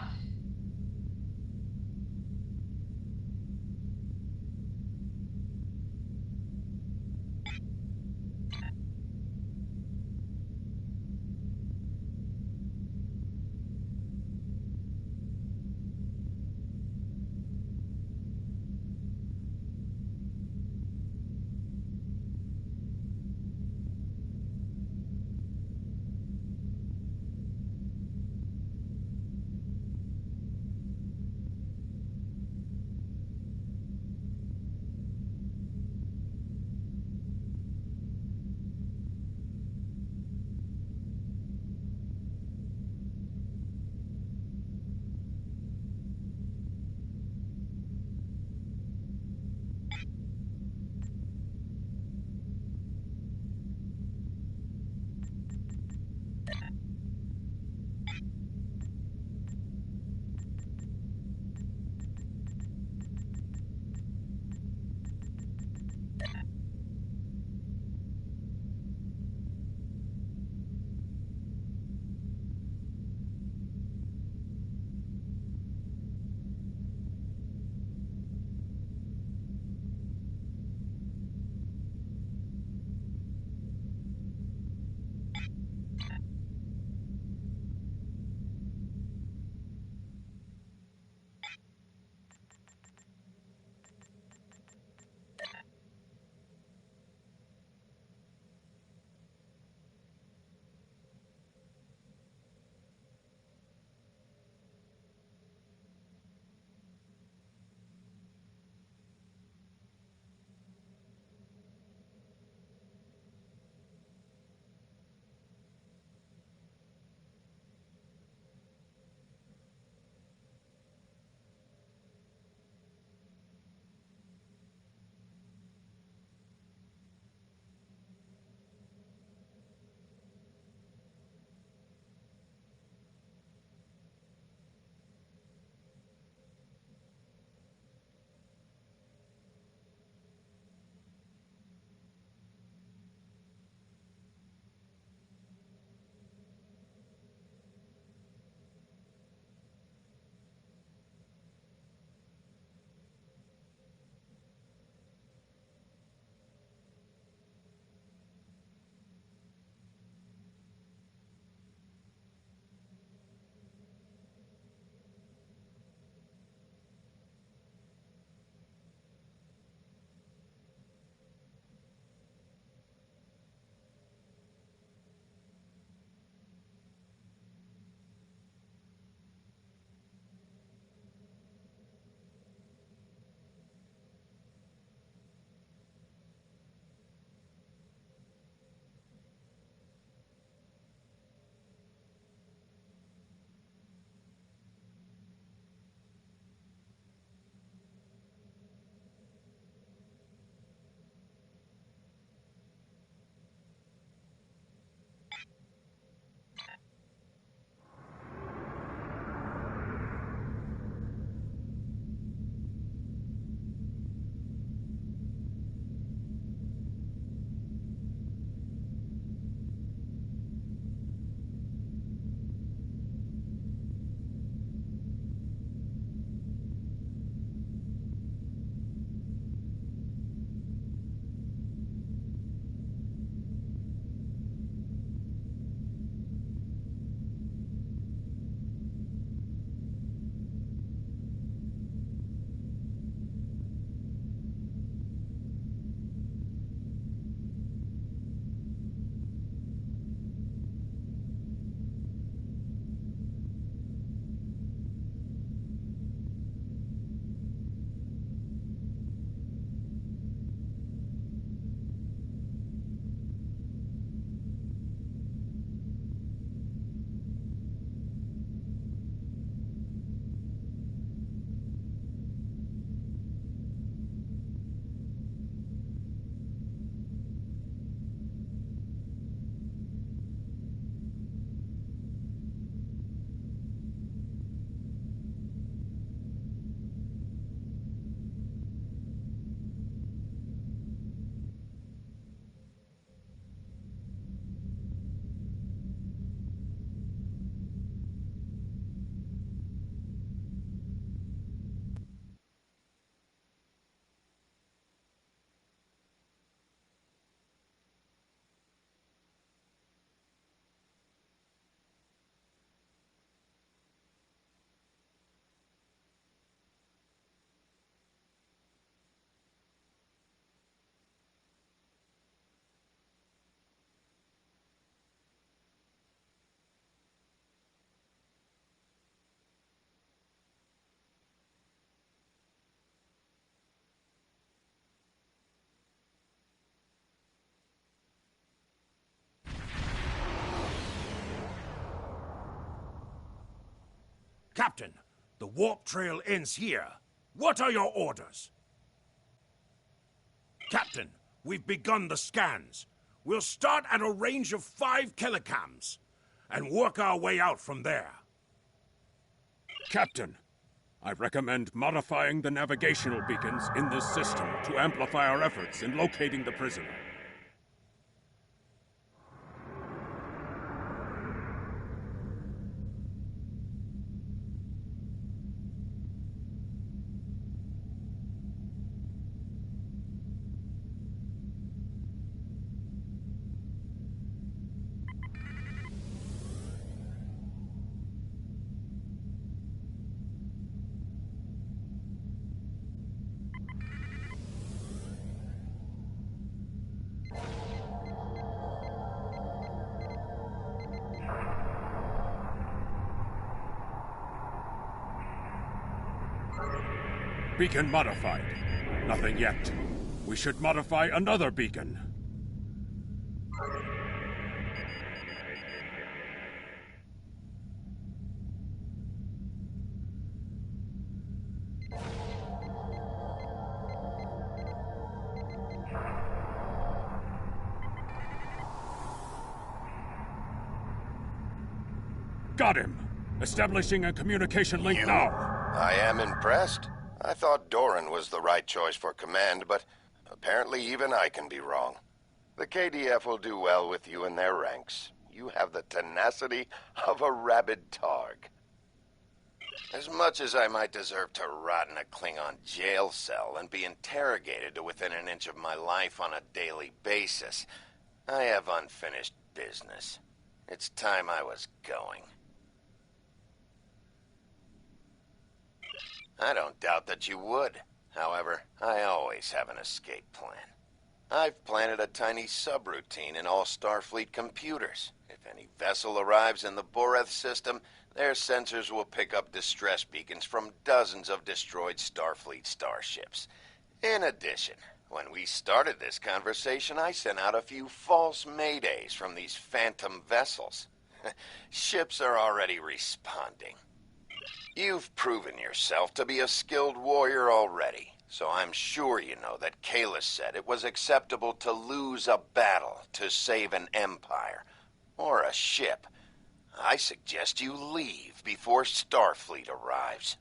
Captain, the warp trail ends here. What are your orders? Captain, we've begun the scans. We'll start at a range of 5 kilocams and work our way out from there. Captain, I recommend modifying the navigational beacons in this system to amplify our efforts in locating the prisoner. Beacon modified. Nothing yet. We should modify another beacon. Got him! Establishing a communication link now. I am impressed. I thought Doran was the right choice for command, but apparently even I can be wrong. The KDF will do well with you in their ranks. You have the tenacity of a rabid targ. As much as I might deserve to rot in a Klingon jail cell and be interrogated to within an inch of my life on a daily basis, I have unfinished business. It's time I was going. I don't doubt that you would. However, I always have an escape plan. I've planted a tiny subroutine in all Starfleet computers. If any vessel arrives in the Boreth system, their sensors will pick up distress beacons from dozens of destroyed Starfleet starships. In addition, when we started this conversation, I sent out a few false maydays from these phantom vessels. Ships are already responding. You've proven yourself to be a skilled warrior already, so I'm sure you know that Kahless said it was acceptable to lose a battle to save an empire, or a ship. I suggest you leave before Starfleet arrives.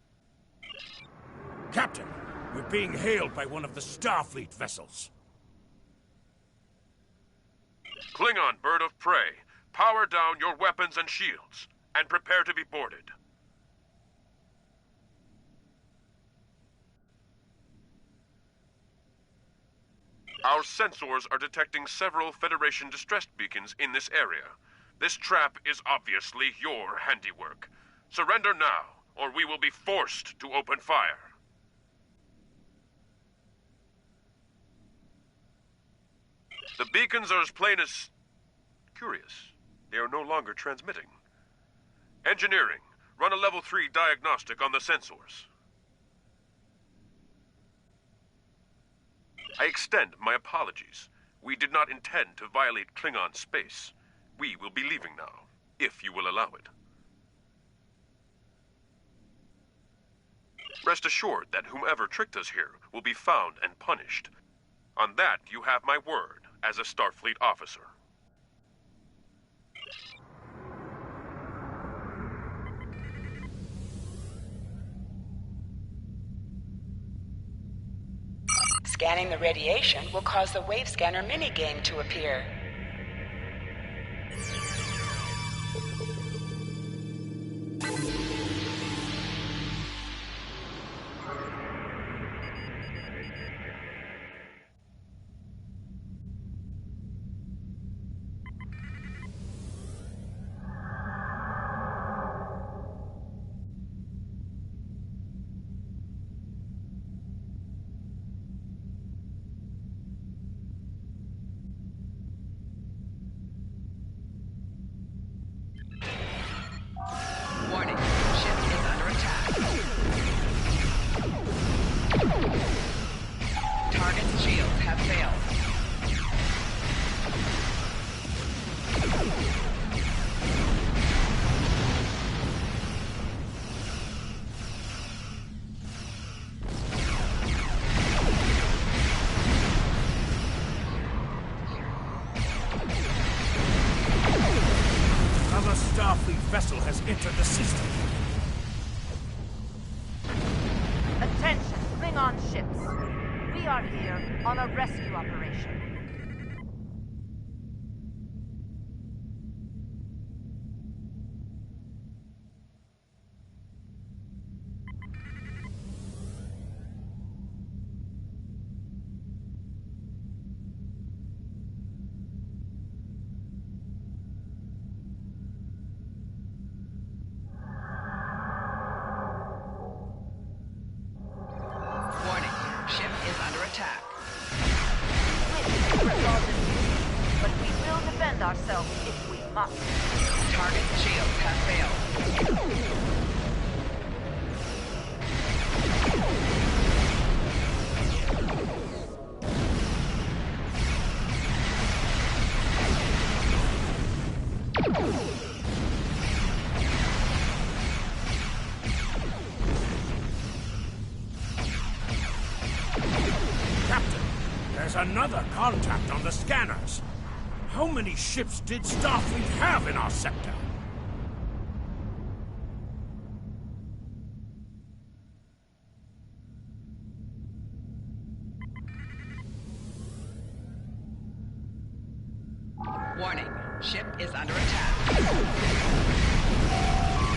Captain, we're being hailed by one of the Starfleet vessels. Klingon bird of prey, power down your weapons and shields, and prepare to be boarded. Our sensors are detecting several Federation distress beacons in this area. This trap is obviously your handiwork. Surrender now, or we will be forced to open fire. The beacons are as plain as curious. They are no longer transmitting. Engineering, run a level 3 diagnostic on the sensors. I extend my apologies. We did not intend to violate Klingon space. We will be leaving now, if you will allow it. Rest assured that whomever tricked us here will be found and punished. On that, you have my word as a Starfleet officer. Scanning the radiation will cause the wave scanner minigame to appear. Warning, ship is under attack. Target's shields have failed. entered the system. Attention, Klingon ships. We are here on a rescue operation. Ourselves if we must. Target shields have failed. Captain, there's another contact on the scanners. How many ships did Starfleet have in our sector? Warning, ship is under attack.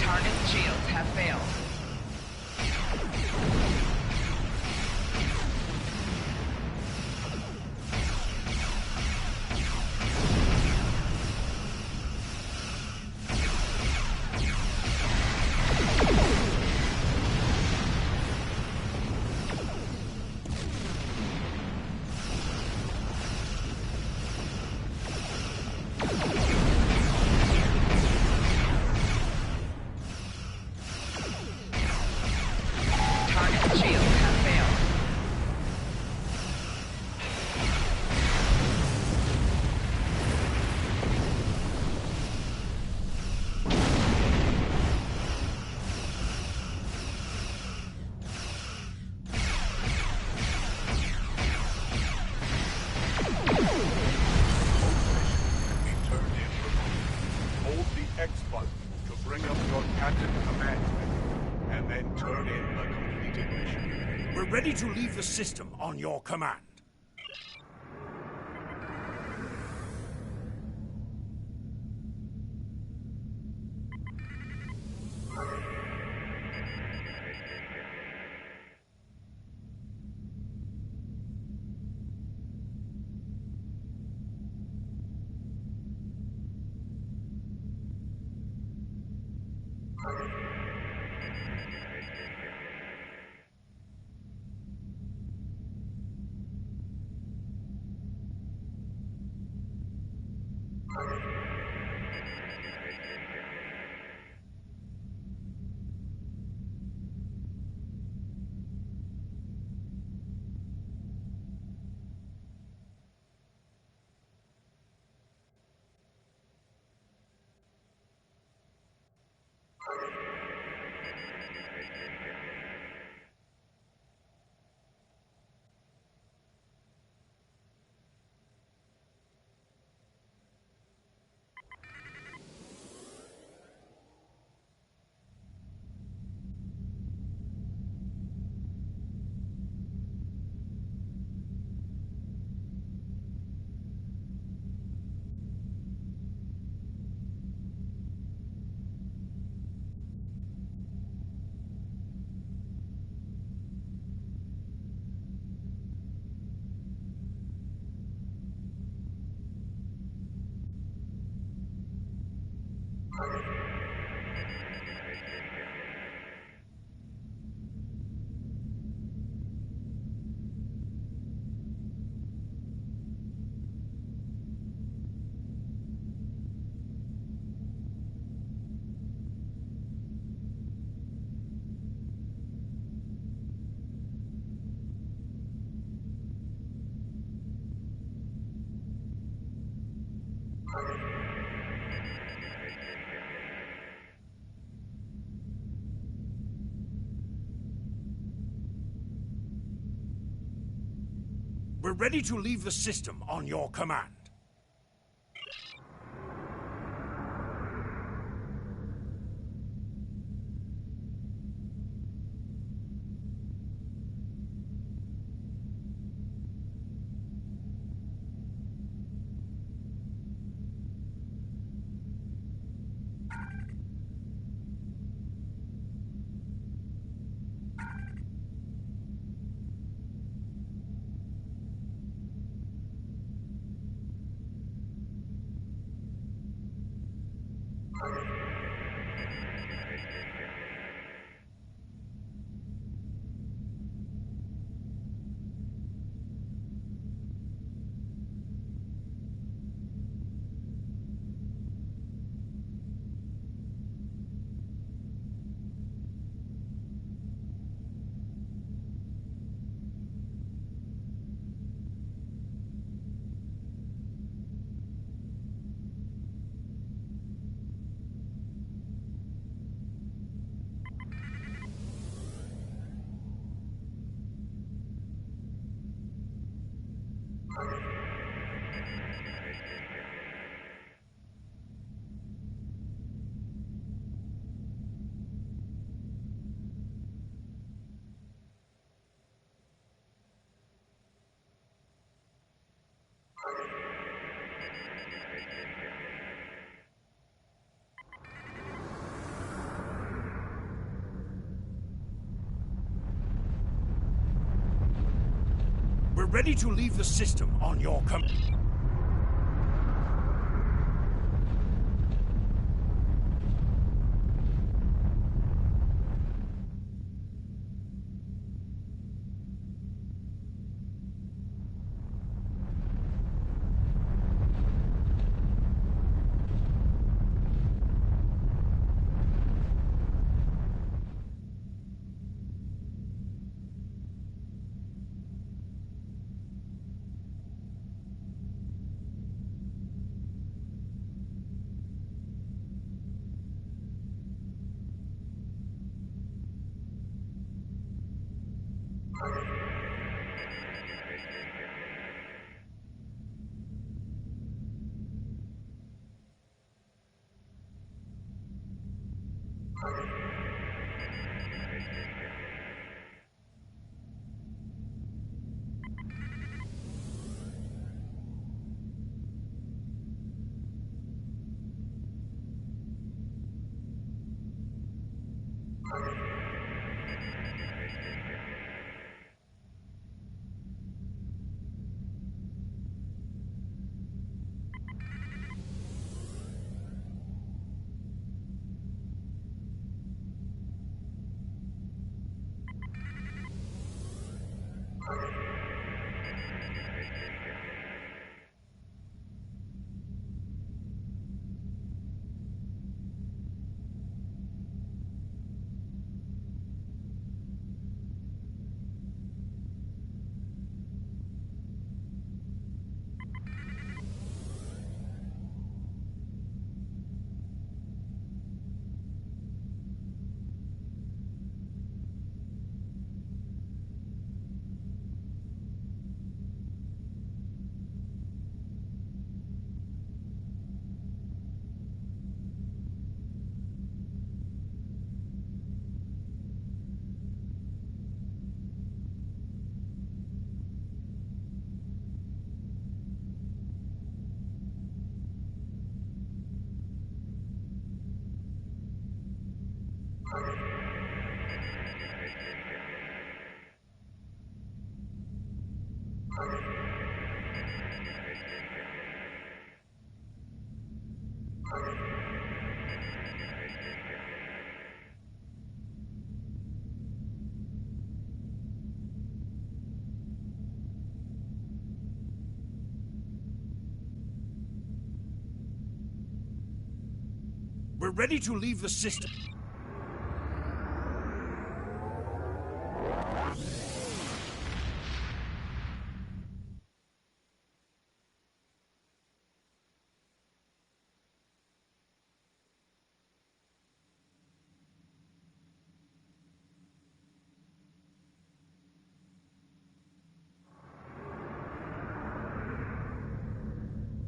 Target shields have failed. Ready to leave the system on your command. We're ready to leave the system on your command. We're ready to leave the system on your command. We're ready to leave the system.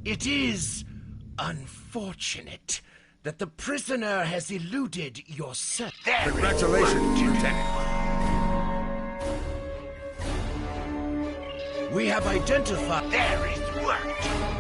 It is unfortunate that the prisoner has eluded your search. Congratulations, Lieutenant. We have identified. There is work.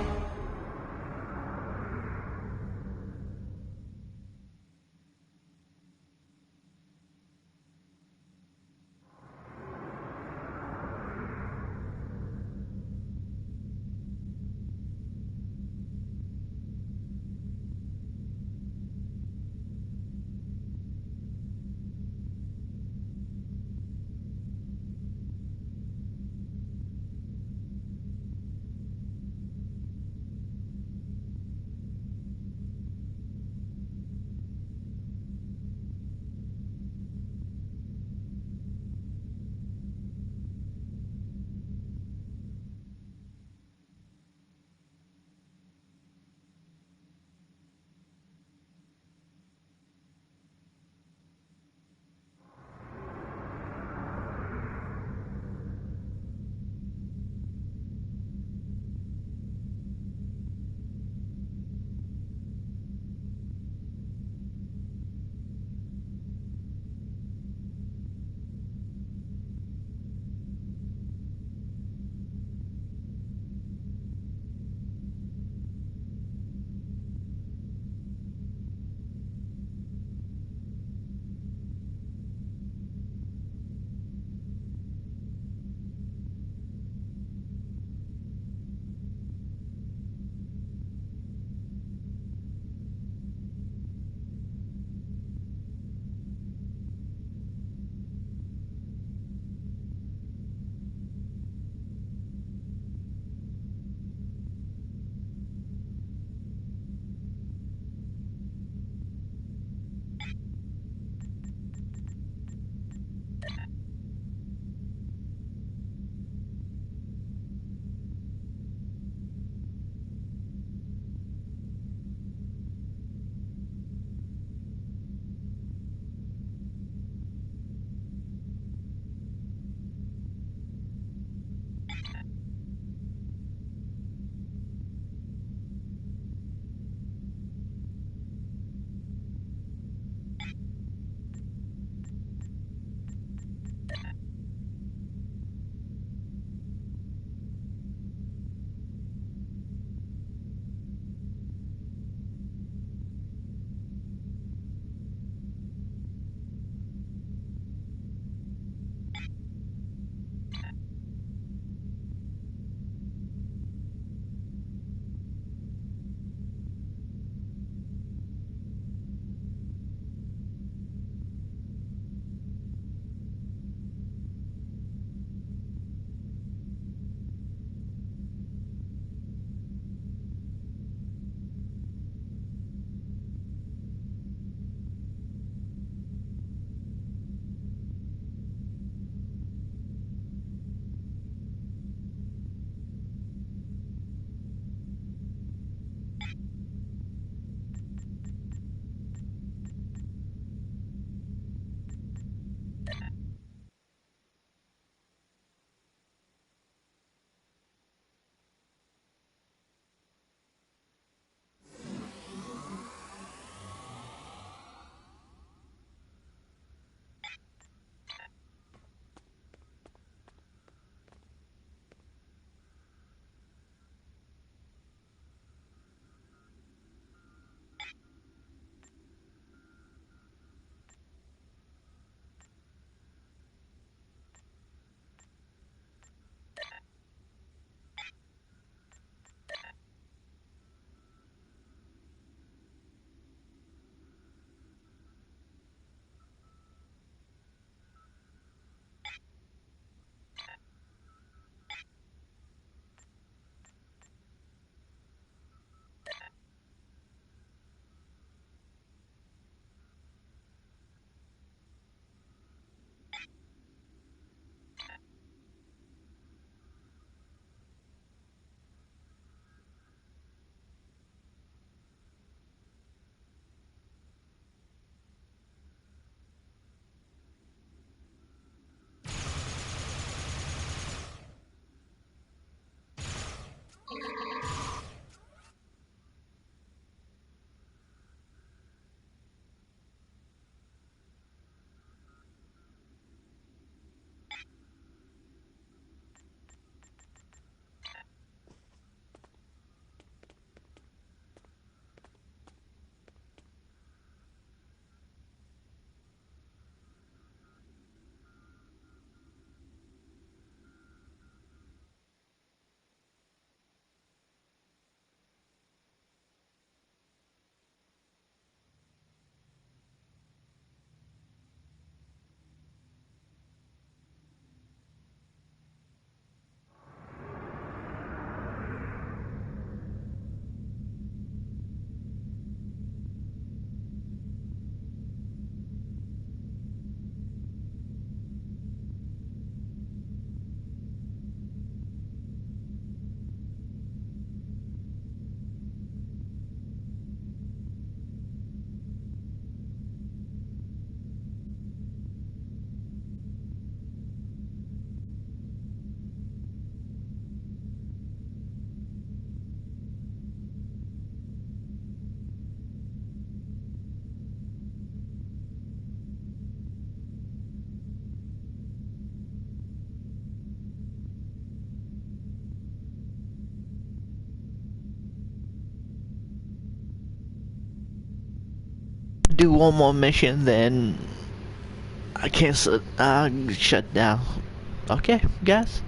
Do one more mission, then I can't shut down. Okay, guys.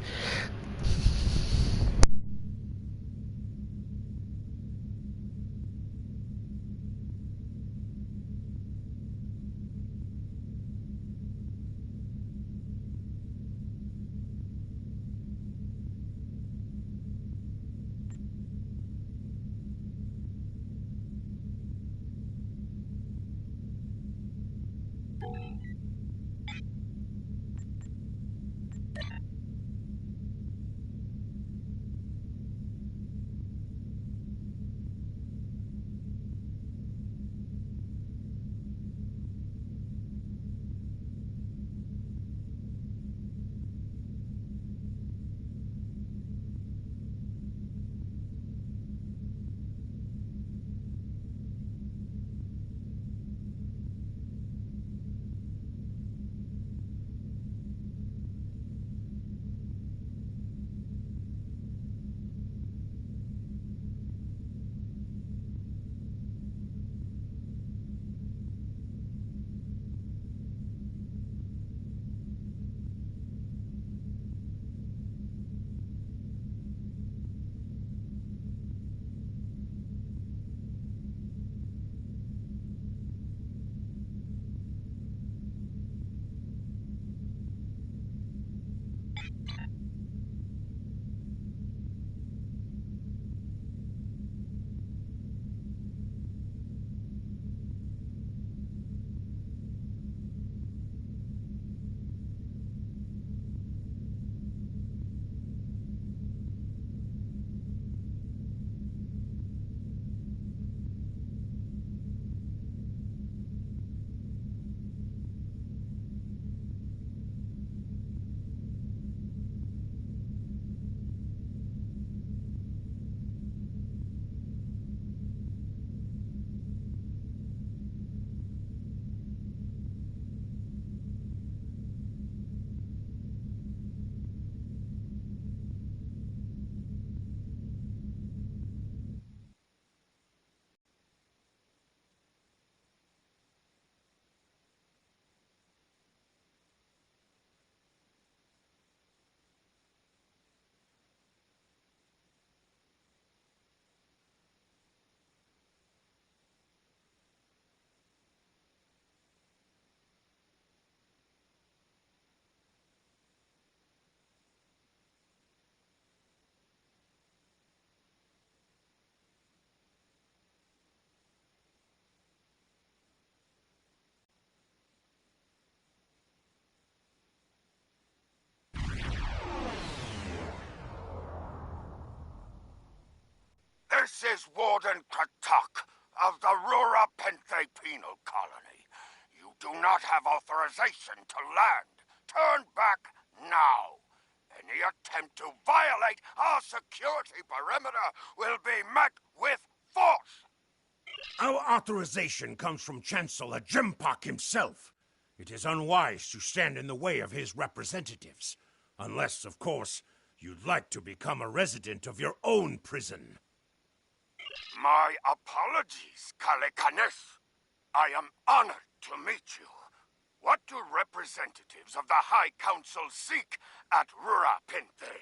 This is Warden Katak of the Rura Penthe Penal Colony. You do not have authorization to land. Turn back now. Any attempt to violate our security perimeter will be met with force. Our authorization comes from Chancellor Jimpak himself. It is unwise to stand in the way of his representatives. Unless, of course, you'd like to become a resident of your own prison. My apologies, Kalekanes. I am honored to meet you. What do representatives of the High Council seek at Rura Penthe?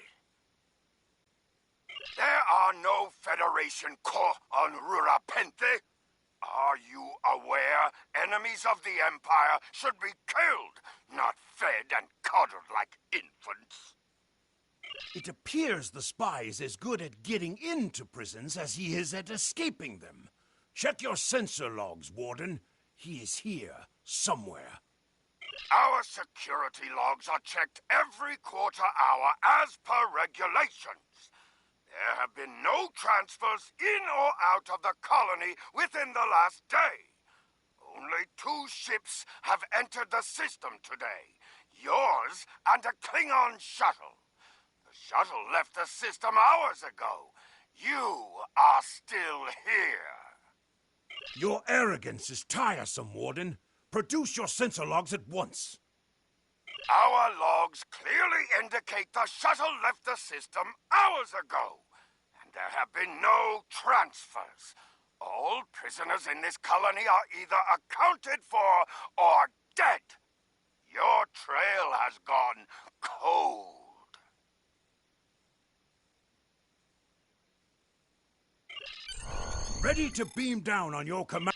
There are no Federation corps on Rura Penthe. Are you aware enemies of the Empire should be killed, not fed and coddled like infants? It appears the spy is as good at getting into prisons as he is at escaping them. Check your sensor logs, Warden. He is here, somewhere. Our security logs are checked every quarter hour as per regulations. There have been no transfers in or out of the colony within the last day. Only 2 ships have entered the system today. Yours and a Klingon shuttle. The shuttle left the system hours ago. You are still here. Your arrogance is tiresome, Warden. Produce your sensor logs at once. Our logs clearly indicate the shuttle left the system hours ago. And there have been no transfers. All prisoners in this colony are either accounted for or dead. Your trail has gone cold. Ready to beam down on your command.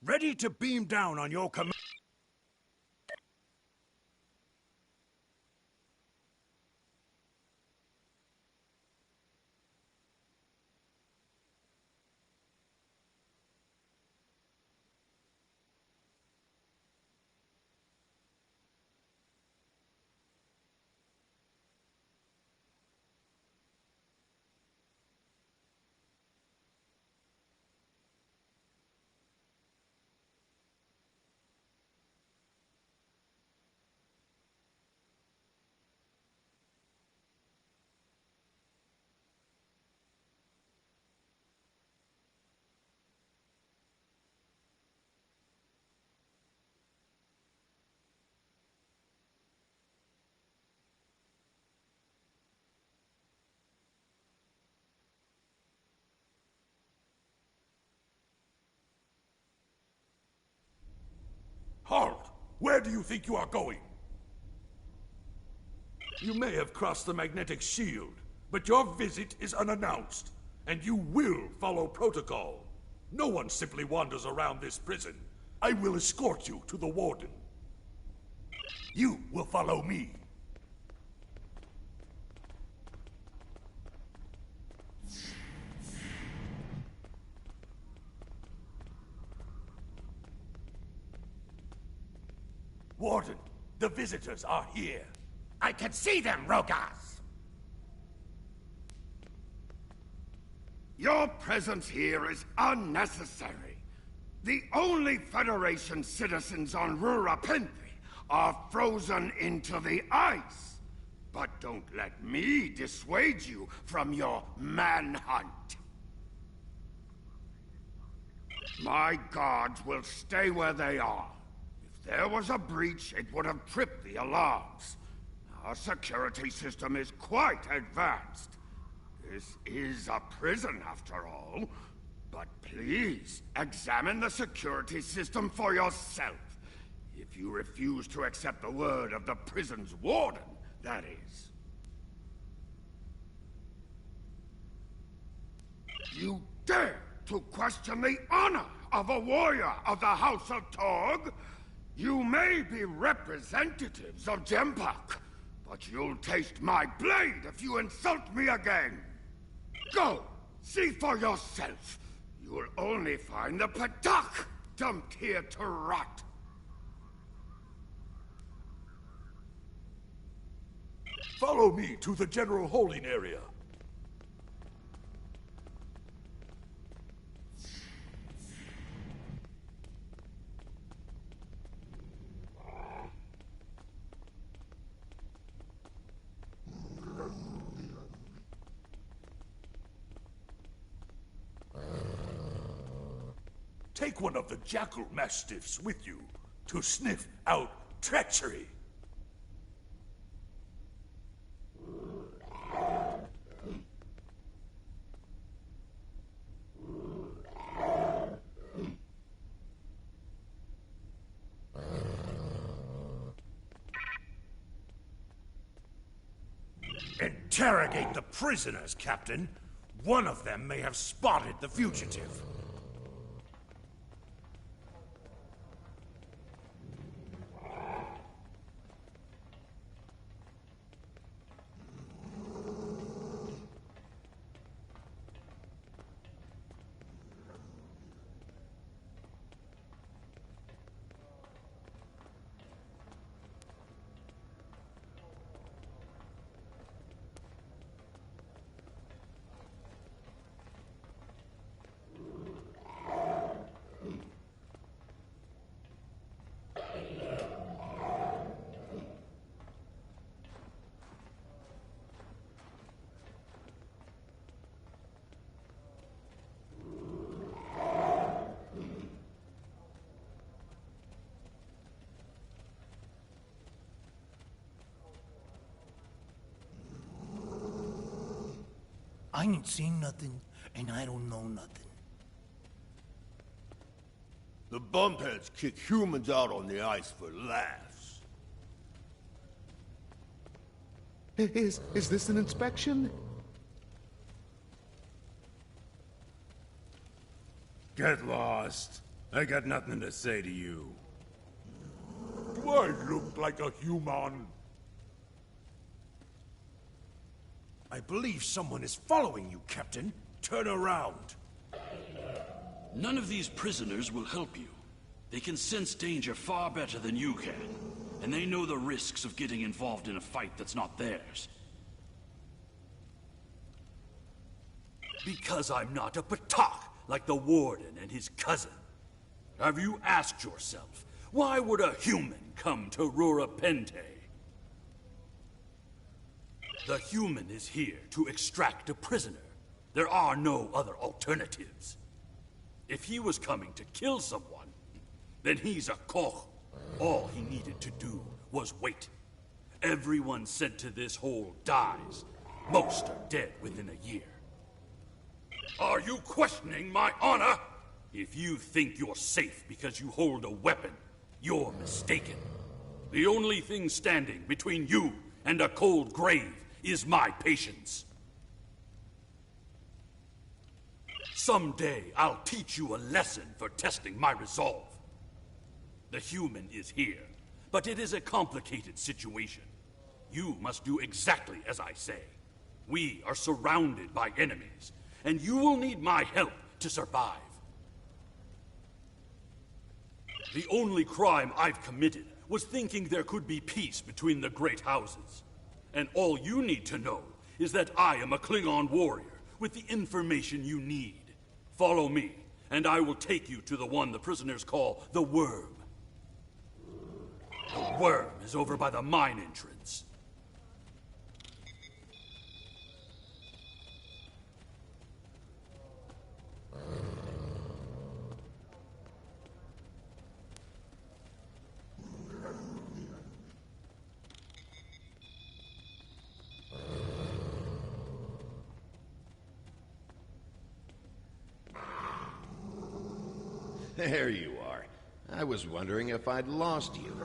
Ready to beam down on your command. Halt! Where do you think you are going? You may have crossed the magnetic shield, but your visit is unannounced, and you will follow protocol. No one simply wanders around this prison. I will escort you to the Warden. You will follow me. Warden, the visitors are here. I can see them, Rogas! Your presence here is unnecessary. The only Federation citizens on Rura Penthe are frozen into the ice. But don't let me dissuade you from your manhunt. My guards will stay where they are. If there was a breach, it would have tripped the alarms. Our security system is quite advanced. This is a prison, after all. But please, examine the security system for yourself. If you refuse to accept the word of the prison's warden, that is. You dare to question the honor of a warrior of the House of Torg? You may be representatives of Jimpak, but you'll taste my blade if you insult me again. Go! See for yourself. You'll only find the Patak dumped here to rot. Follow me to the general holding area. Take one of the jackal mastiffs with you to sniff out treachery. Interrogate the prisoners, Captain. One of them may have spotted the fugitive. I ain't seen nothing, and I don't know nothing. The bumpheads kick humans out on the ice for laughs. Is this an inspection? Get lost. I got nothing to say to you. Do I look like a human? I believe someone is following you, Captain. Turn around. None of these prisoners will help you. They can sense danger far better than you can. And they know the risks of getting involved in a fight that's not theirs. Because I'm not a Patak like the Warden and his cousin. Have you asked yourself, why would a human come to Rura Penthe? The human is here to extract a prisoner. There are no other alternatives. If he was coming to kill someone, then he's a Koch. All he needed to do was wait. Everyone sent to this hole dies. Most are dead within a year. Are you questioning my honor? If you think you're safe because you hold a weapon, you're mistaken. The only thing standing between you and a cold grave is my patience. Someday I'll teach you a lesson for testing my resolve. The human is here, but it is a complicated situation. You must do exactly as I say. We are surrounded by enemies, and you will need my help to survive. The only crime I've committed was thinking there could be peace between the great houses. And all you need to know is that I am a Klingon warrior with the information you need. Follow me, and I will take you to the one the prisoners call the Worm. The Worm is over by the mine entrance. There you are. I was wondering if I'd lost you.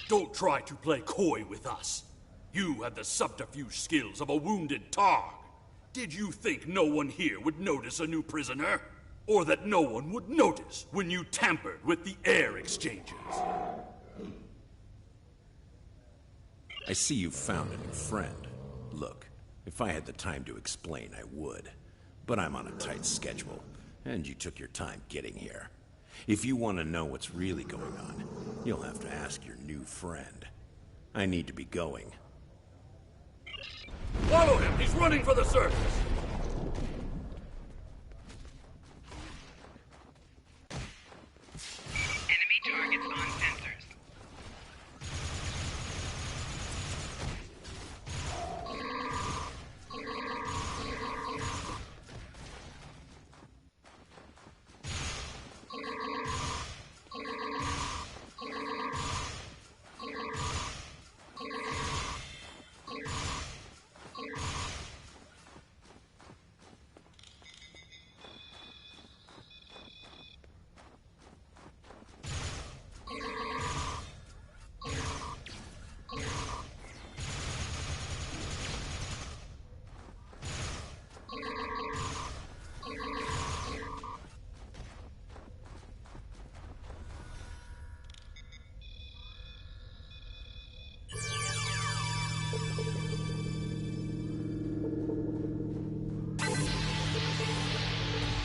Don't try to play coy with us. You have the subterfuge skills of a wounded Targ. Did you think no one here would notice a new prisoner? Or that no one would notice when you tampered with the air exchanges? I see you found a new friend. Look, if I had the time to explain, I would. But I'm on a tight schedule. And you took your time getting here. If you want to know what's really going on, you'll have to ask your new friend. I need to be going. Follow him! He's running for the surface! Enemy targets on sensors.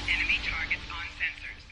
Enemy targets on sensors.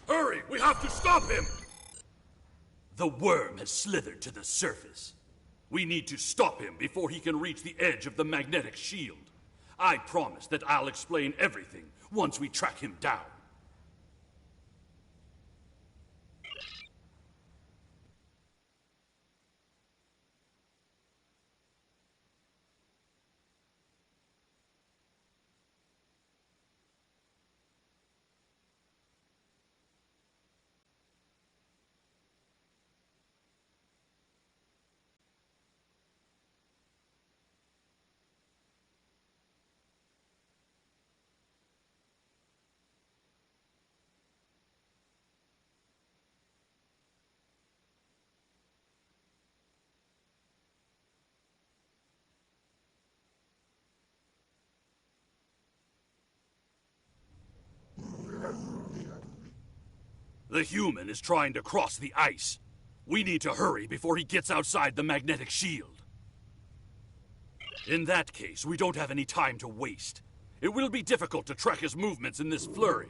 Hurry! We have to stop him! The worm has slithered to the surface. We need to stop him before he can reach the edge of the magnetic shield. I promise that I'll explain everything once we track him down. The human is trying to cross the ice. We need to hurry before he gets outside the magnetic shield. In that case, we don't have any time to waste. It will be difficult to track his movements in this flurry.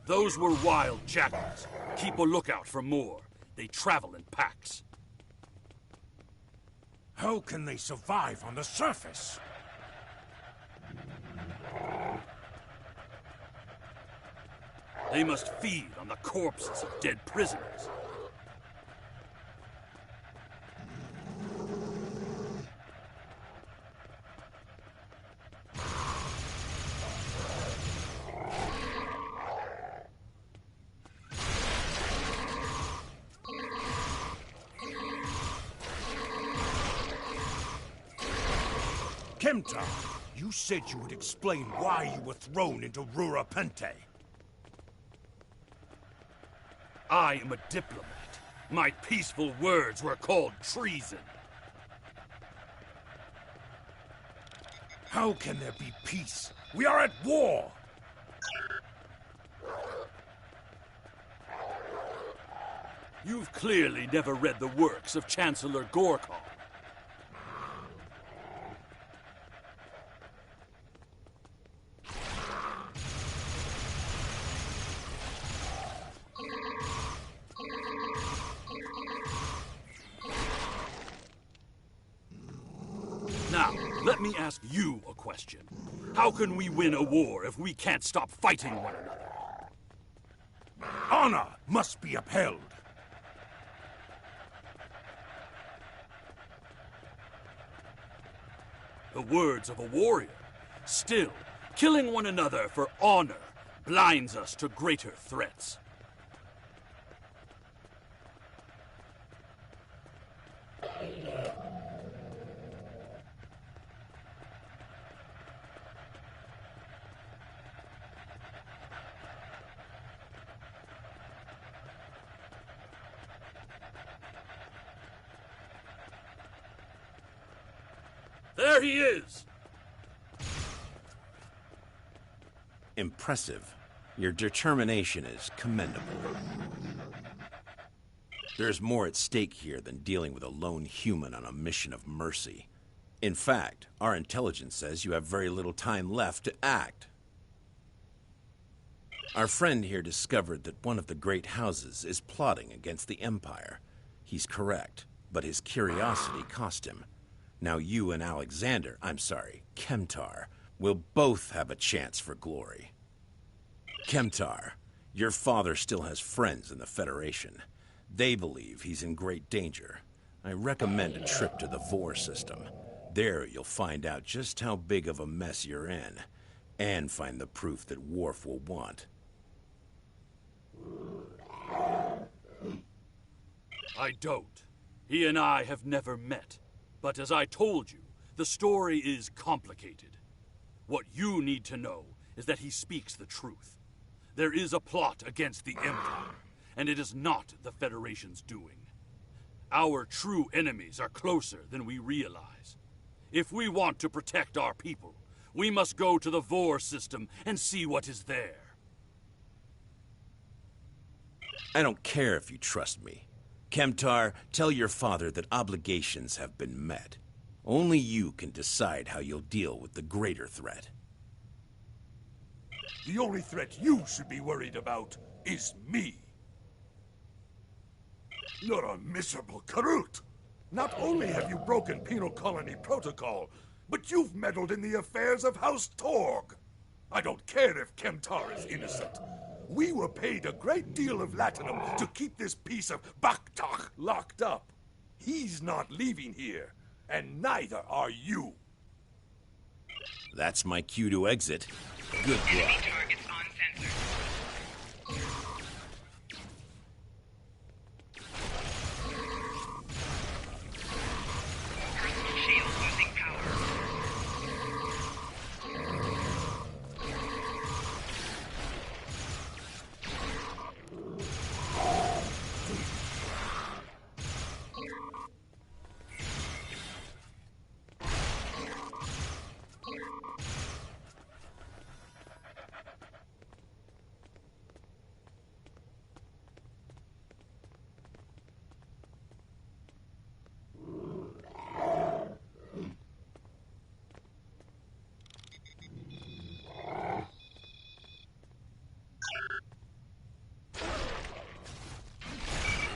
Those were wild jackals. Keep a lookout for more. They travel in packs. How can they survive on the surface? They must feed on the corpses of dead prisoners. Kemtar, you said you would explain why you were thrown into Rura Penthe. I am a diplomat. My peaceful words were called treason. How can there be peace? We are at war! You've clearly never read the works of Chancellor Gorkon. Now, let me ask you a question. How can we win a war if we can't stop fighting one another? Honor must be upheld. The words of a warrior. Still, killing one another for honor blinds us to greater threats. There he is! Impressive. Your determination is commendable. There's more at stake here than dealing with a lone human on a mission of mercy. In fact, our intelligence says you have very little time left to act. Our friend here discovered that one of the great houses is plotting against the Empire. He's correct, but his curiosity cost him. Now you and Kemtar, will both have a chance for glory. Kemtar, your father still has friends in the Federation. They believe he's in great danger. I recommend a trip to the Vor system. There you'll find out just how big of a mess you're in, and find the proof that Worf will want. I don't. He and I have never met. But as I told you, the story is complicated. What you need to know is that he speaks the truth. There is a plot against the Empire, and it is not the Federation's doing. Our true enemies are closer than we realize. If we want to protect our people, we must go to the Vor system and see what is there. I don't care if you trust me. Kemtar, tell your father that obligations have been met. Only you can decide how you'll deal with the greater threat. The only threat you should be worried about is me. You're a miserable Karut. Not only have you broken Penal Colony protocol, but you've meddled in the affairs of House Torg. I don't care if Kemtar is innocent. We were paid a great deal of latinum to keep this piece of Baktak locked up. He's not leaving here, and neither are you. That's my cue to exit. Good luck. Targets on sensor. Personal shield losing power.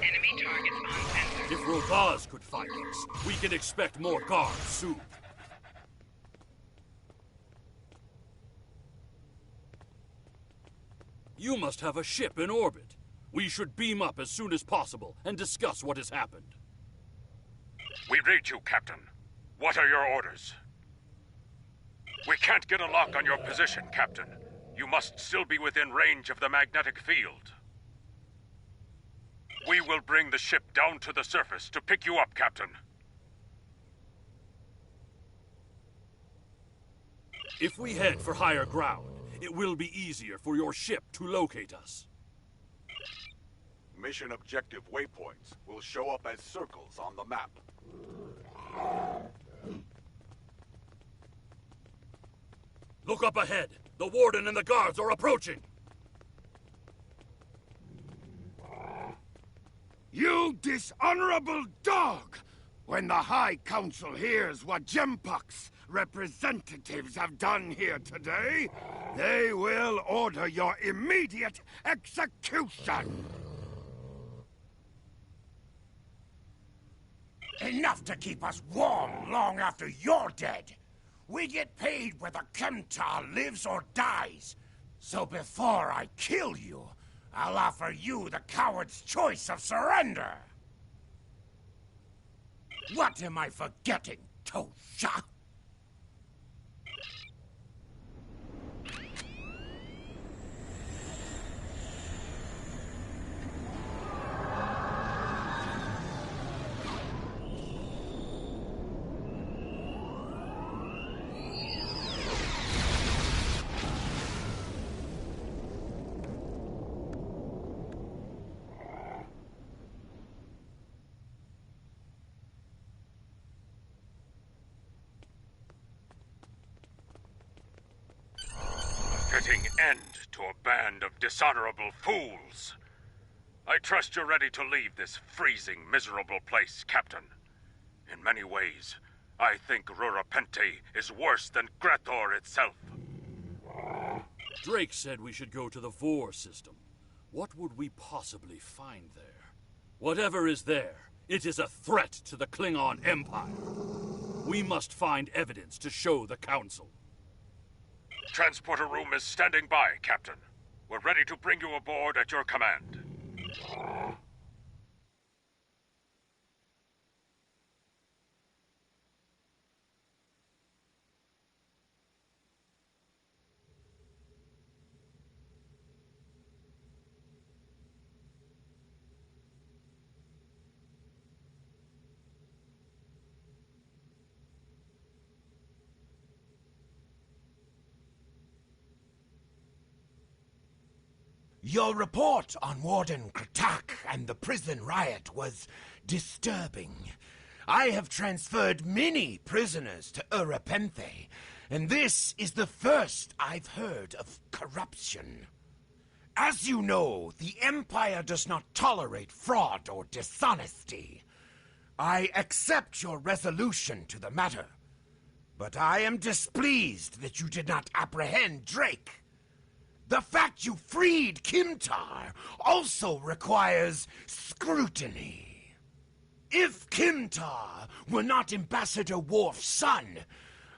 Enemy targets on sensor. If Rodaz could find us, we can expect more guards soon. You must have a ship in orbit. We should beam up as soon as possible and discuss what has happened. We read you, Captain. What are your orders? We can't get a lock on your position, Captain. You must still be within range of the magnetic field. We will bring the ship down to the surface to pick you up, Captain. If we head for higher ground, it will be easier for your ship to locate us. Mission objective waypoints will show up as circles on the map. Look up ahead. The Warden and the guards are approaching. You dishonorable dog! When the High Council hears what Jempok's representatives have done here today, they will order your immediate execution! Enough to keep us warm long after you're dead. We get paid whether Kemtar lives or dies. So before I kill you, I'll offer you the coward's choice of surrender. What am I forgetting, Tosha? Fitting end to a band of dishonorable fools. I trust you're ready to leave this freezing, miserable place, Captain. In many ways, I think Rurapente is worse than Grathor itself. Drake said we should go to the Vor system. What would we possibly find there? Whatever is there, it is a threat to the Klingon Empire. We must find evidence to show the Council. Transporter room is standing by, Captain. We're ready to bring you aboard at your command. Your report on Warden Kratak and the prison riot was disturbing. I have transferred many prisoners to Urapenthe, and this is the first I've heard of corruption. As you know, the Empire does not tolerate fraud or dishonesty. I accept your resolution to the matter, but I am displeased that you did not apprehend Drake. The fact you freed Kimtar also requires scrutiny. If Kimtar were not Ambassador Worf's son,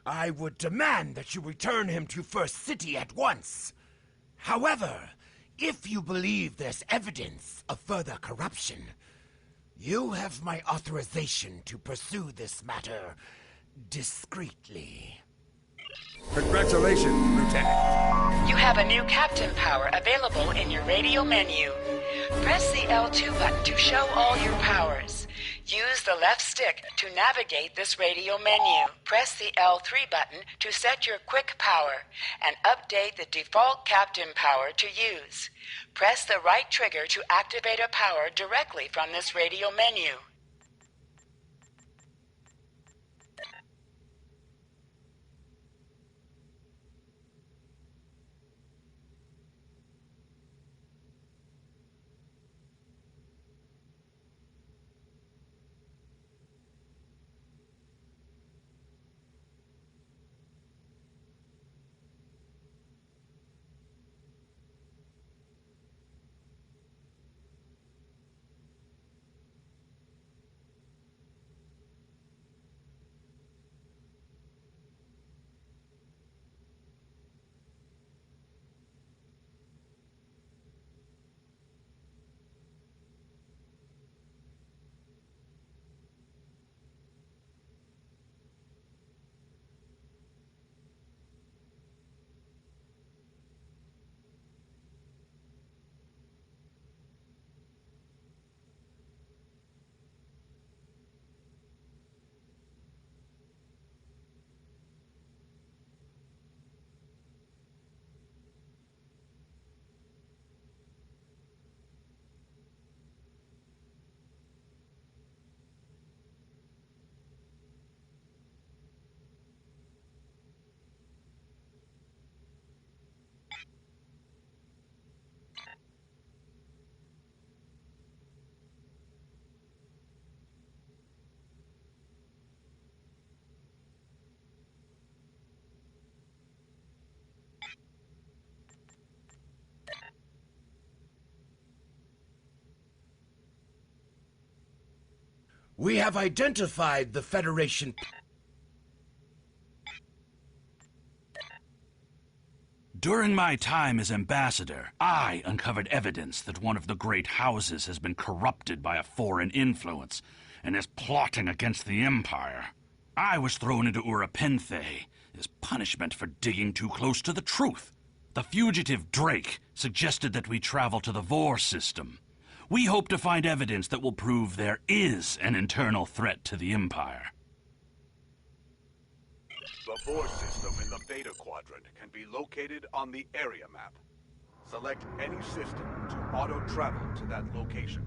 I would demand that you return him to First City at once. However, if you believe there's evidence of further corruption, you have my authorization to pursue this matter discreetly. Congratulations, Lieutenant. You have a new captain power available in your radio menu. Press the L2 button to show all your powers. Use the left stick to navigate this radio menu. Press the L3 button to set your quick power and update the default captain power to use. Press the right trigger to activate a power directly from this radio menu. We have identified the Federation... During my time as ambassador, I uncovered evidence that one of the great houses has been corrupted by a foreign influence and is plotting against the Empire. I was thrown into Urapenthe as punishment for digging too close to the truth. The fugitive Drake suggested that we travel to the Vor system. We hope to find evidence that will prove there is an internal threat to the Empire. The Vor system in the Beta Quadrant can be located on the area map. Select any system to auto-travel to that location.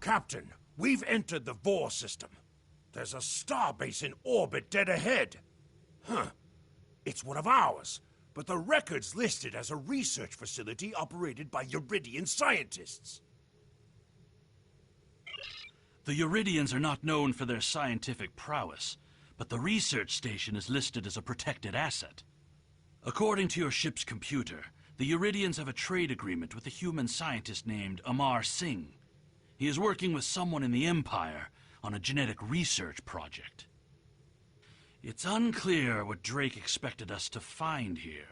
Captain, we've entered the Vor system. There's a starbase in orbit dead ahead. Huh. It's one of ours, but the record's listed as a research facility operated by Uridian scientists. The Uridians are not known for their scientific prowess, but the research station is listed as a protected asset. According to your ship's computer, the Uridians have a trade agreement with a human scientist named Amar Singh. He is working with someone in the Empire on a genetic research project. It's unclear what Drake expected us to find here.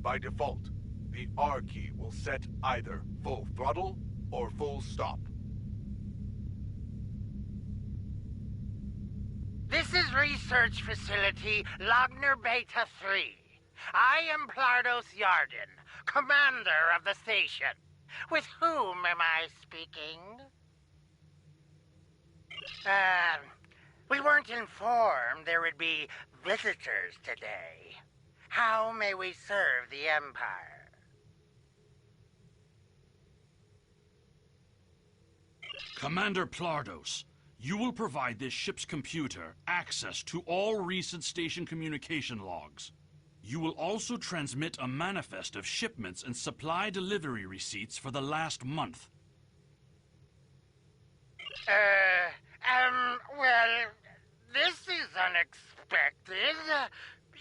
By default, the R key will set either full throttle or full stop. This is Research Facility Logner Beta 3. I am Plardos Yarden, commander of the station. With whom am I speaking? We weren't informed there would be visitors today. How may we serve the Empire? Commander Plardos, you will provide this ship's computer access to all recent station communication logs. You will also transmit a manifest of shipments and supply delivery receipts for the last month. Well, this is unexpected.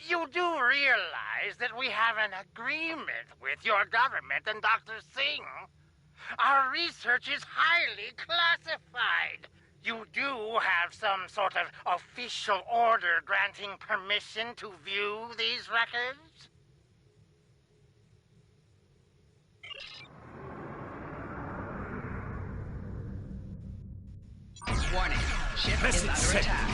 You do realize that we have an agreement with your government and Dr. Singh. Our research is highly classified. You do have some sort of official order granting permission to view these records? Warning. Ship is under attack.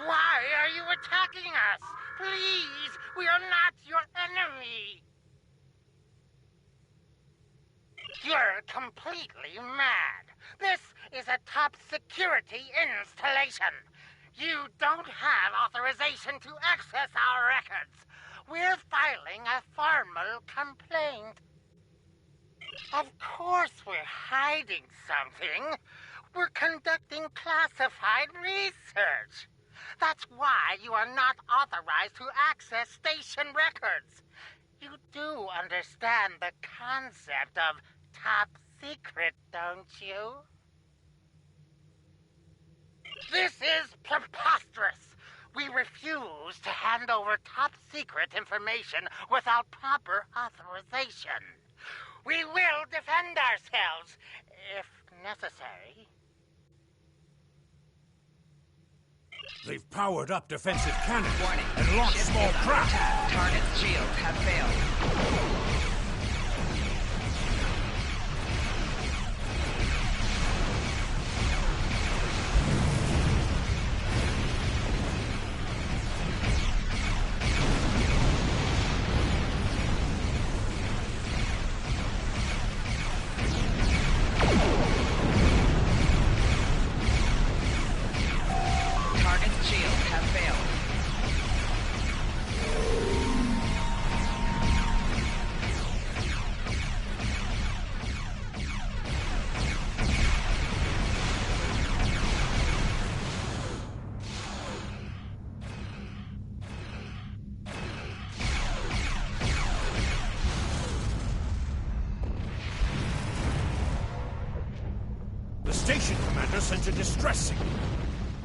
Why are you attacking us? Please, we are not your enemy. You're You're completely mad. This is a top security installation. You don't have authorization to access our records. We're filing a formal complaint. Of course we're hiding something. We're conducting classified research. That's why you are not authorized to access station records. You do understand the concept of top secret, don't you? This is preposterous. We refuse to hand over top secret information without proper authorization. We will defend ourselves, if necessary. They've powered up defensive cannons Warning. and launched Ship small is under craft. attack. Target's shields have failed. Target's shields have failed. The station commander sent a distress signal.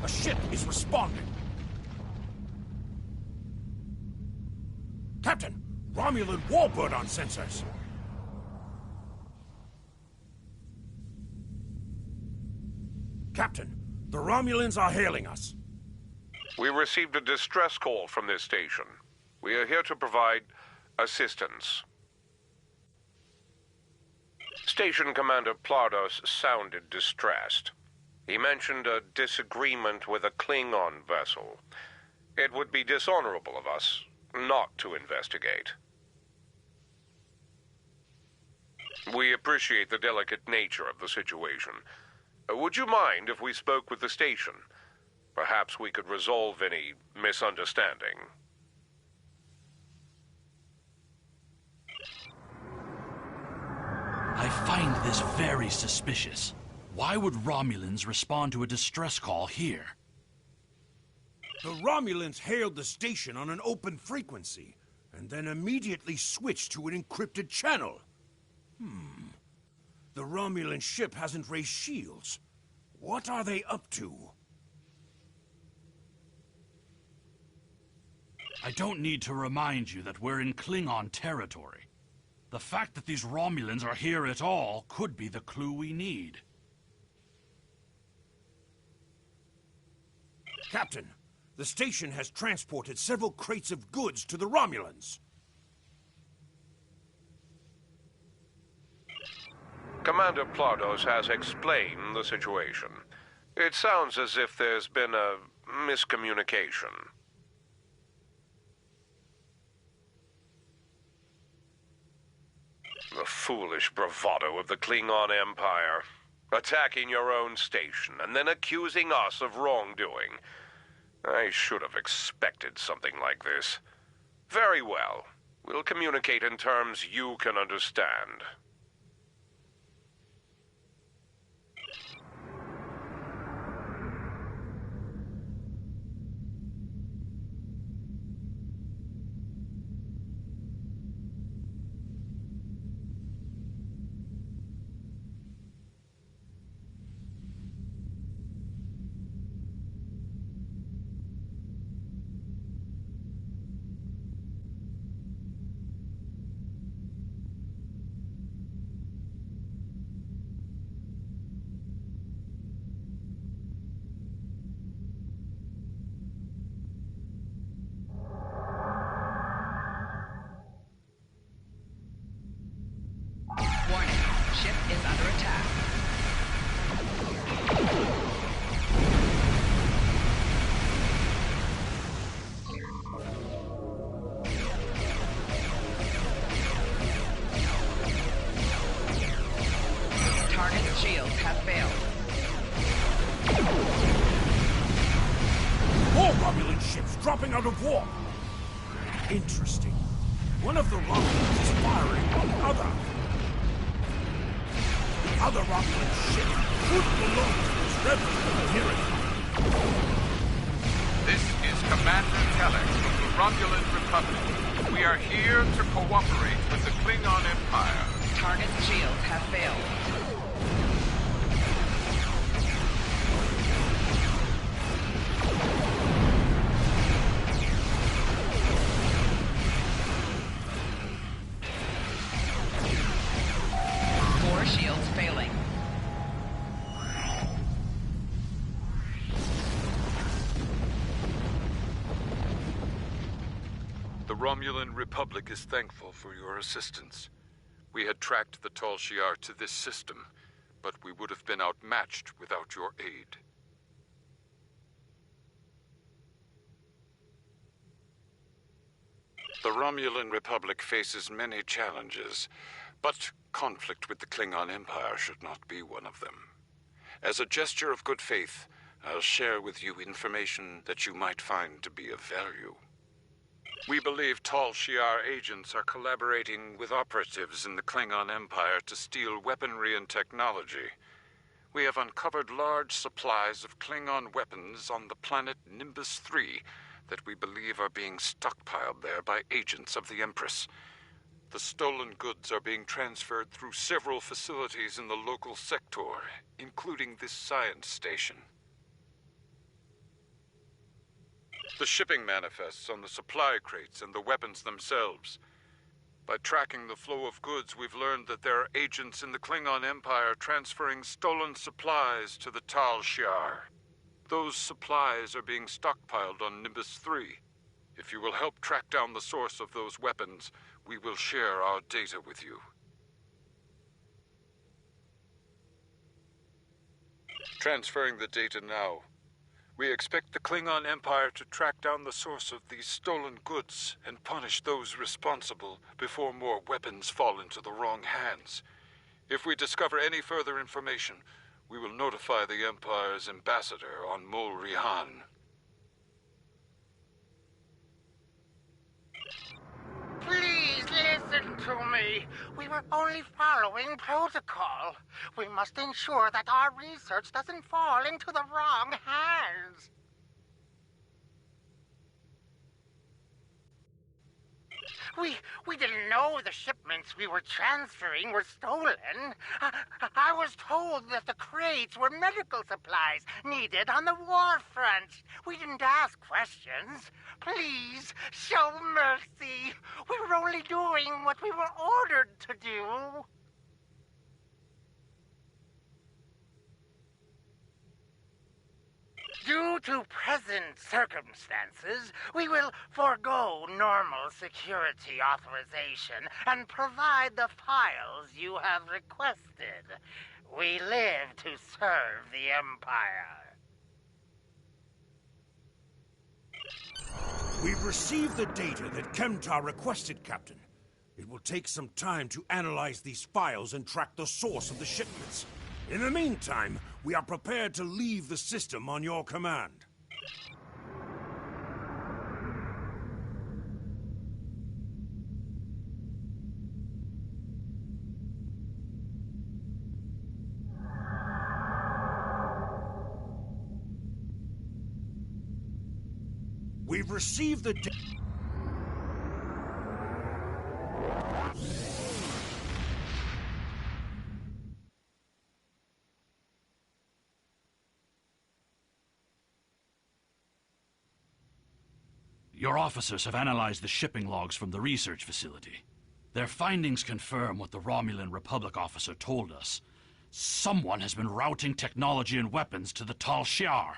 A ship is responding. Captain, Romulan warbird on sensors. Captain, the Romulans are hailing us. We received a distress call from this station. We are here to provide assistance. Station Commander Plardos sounded distressed. He mentioned a disagreement with a Klingon vessel. It would be dishonorable of us not to investigate. We appreciate the delicate nature of the situation. Would you mind if we spoke with the station? Perhaps we could resolve any misunderstanding. I find this very suspicious. Why would Romulans respond to a distress call here? The Romulans hailed the station on an open frequency, and then immediately switched to an encrypted channel. The Romulan ship hasn't raised shields. What are they up to? I don't need to remind you that we're in Klingon territory. The fact that these Romulans are here at all could be the clue we need. Captain, the station has transported several crates of goods to the Romulans. Commander Plardos has explained the situation. It sounds as if there's been a miscommunication. The foolish bravado of the Klingon Empire. Attacking your own station and then accusing us of wrongdoing. I should have expected something like this. Very well. We'll communicate in terms you can understand. Warning. Ship is under attack. shields have failed. More Romulan ships dropping out of warp. Interesting. One of the Romulans is firing on the other. The other Romulan ship could belong to this rebel tyranny. This is Commander Telek of the Romulan Republic. We are here to cooperate with the Klingon Empire. Target shields have failed. More shields failing. The Romulan Republic is thankful for your assistance. We had tracked the Tal Shiar to this system, but we would have been outmatched without your aid. The Romulan Republic faces many challenges, but conflict with the Klingon Empire should not be one of them. As a gesture of good faith, I'll share with you information that you might find to be of value. We believe Tal Shiar agents are collaborating with operatives in the Klingon Empire to steal weaponry and technology. We have uncovered large supplies of Klingon weapons on the planet Nimbus 3 that we believe are being stockpiled there by agents of the Empress. The stolen goods are being transferred through several facilities in the local sector, including this science station. The shipping manifests on the supply crates and the weapons themselves. By tracking the flow of goods, we've learned that there are agents in the Klingon Empire transferring stolen supplies to the Tal Shiar. Those supplies are being stockpiled on Nimbus 3. If you will help track down the source of those weapons, we will share our data with you. Transferring the data now. We expect the Klingon Empire to track down the source of these stolen goods and punish those responsible before more weapons fall into the wrong hands. If we discover any further information, we will notify the Empire's ambassador on Mol Rihan. Please listen to me. We were only following protocol. We must ensure that our research doesn't fall into the wrong hands. We didn't know the shipments we were transferring were stolen. I was told that the crates were medical supplies needed on the war front. We didn't ask questions. Please, show mercy. We were only doing what we were ordered to do. Due to present circumstances, we will forego normal security authorization and provide the files you have requested. We live to serve the Empire. We've received the data that Kemtar requested, Captain. It will take some time to analyze these files and track the source of the shipments. In the meantime, we are prepared to leave the system on your command. We've received the Your officers have analyzed the shipping logs from the research facility. Their findings confirm what the Romulan Republic officer told us. Someone has been routing technology and weapons to the Tal Shiar,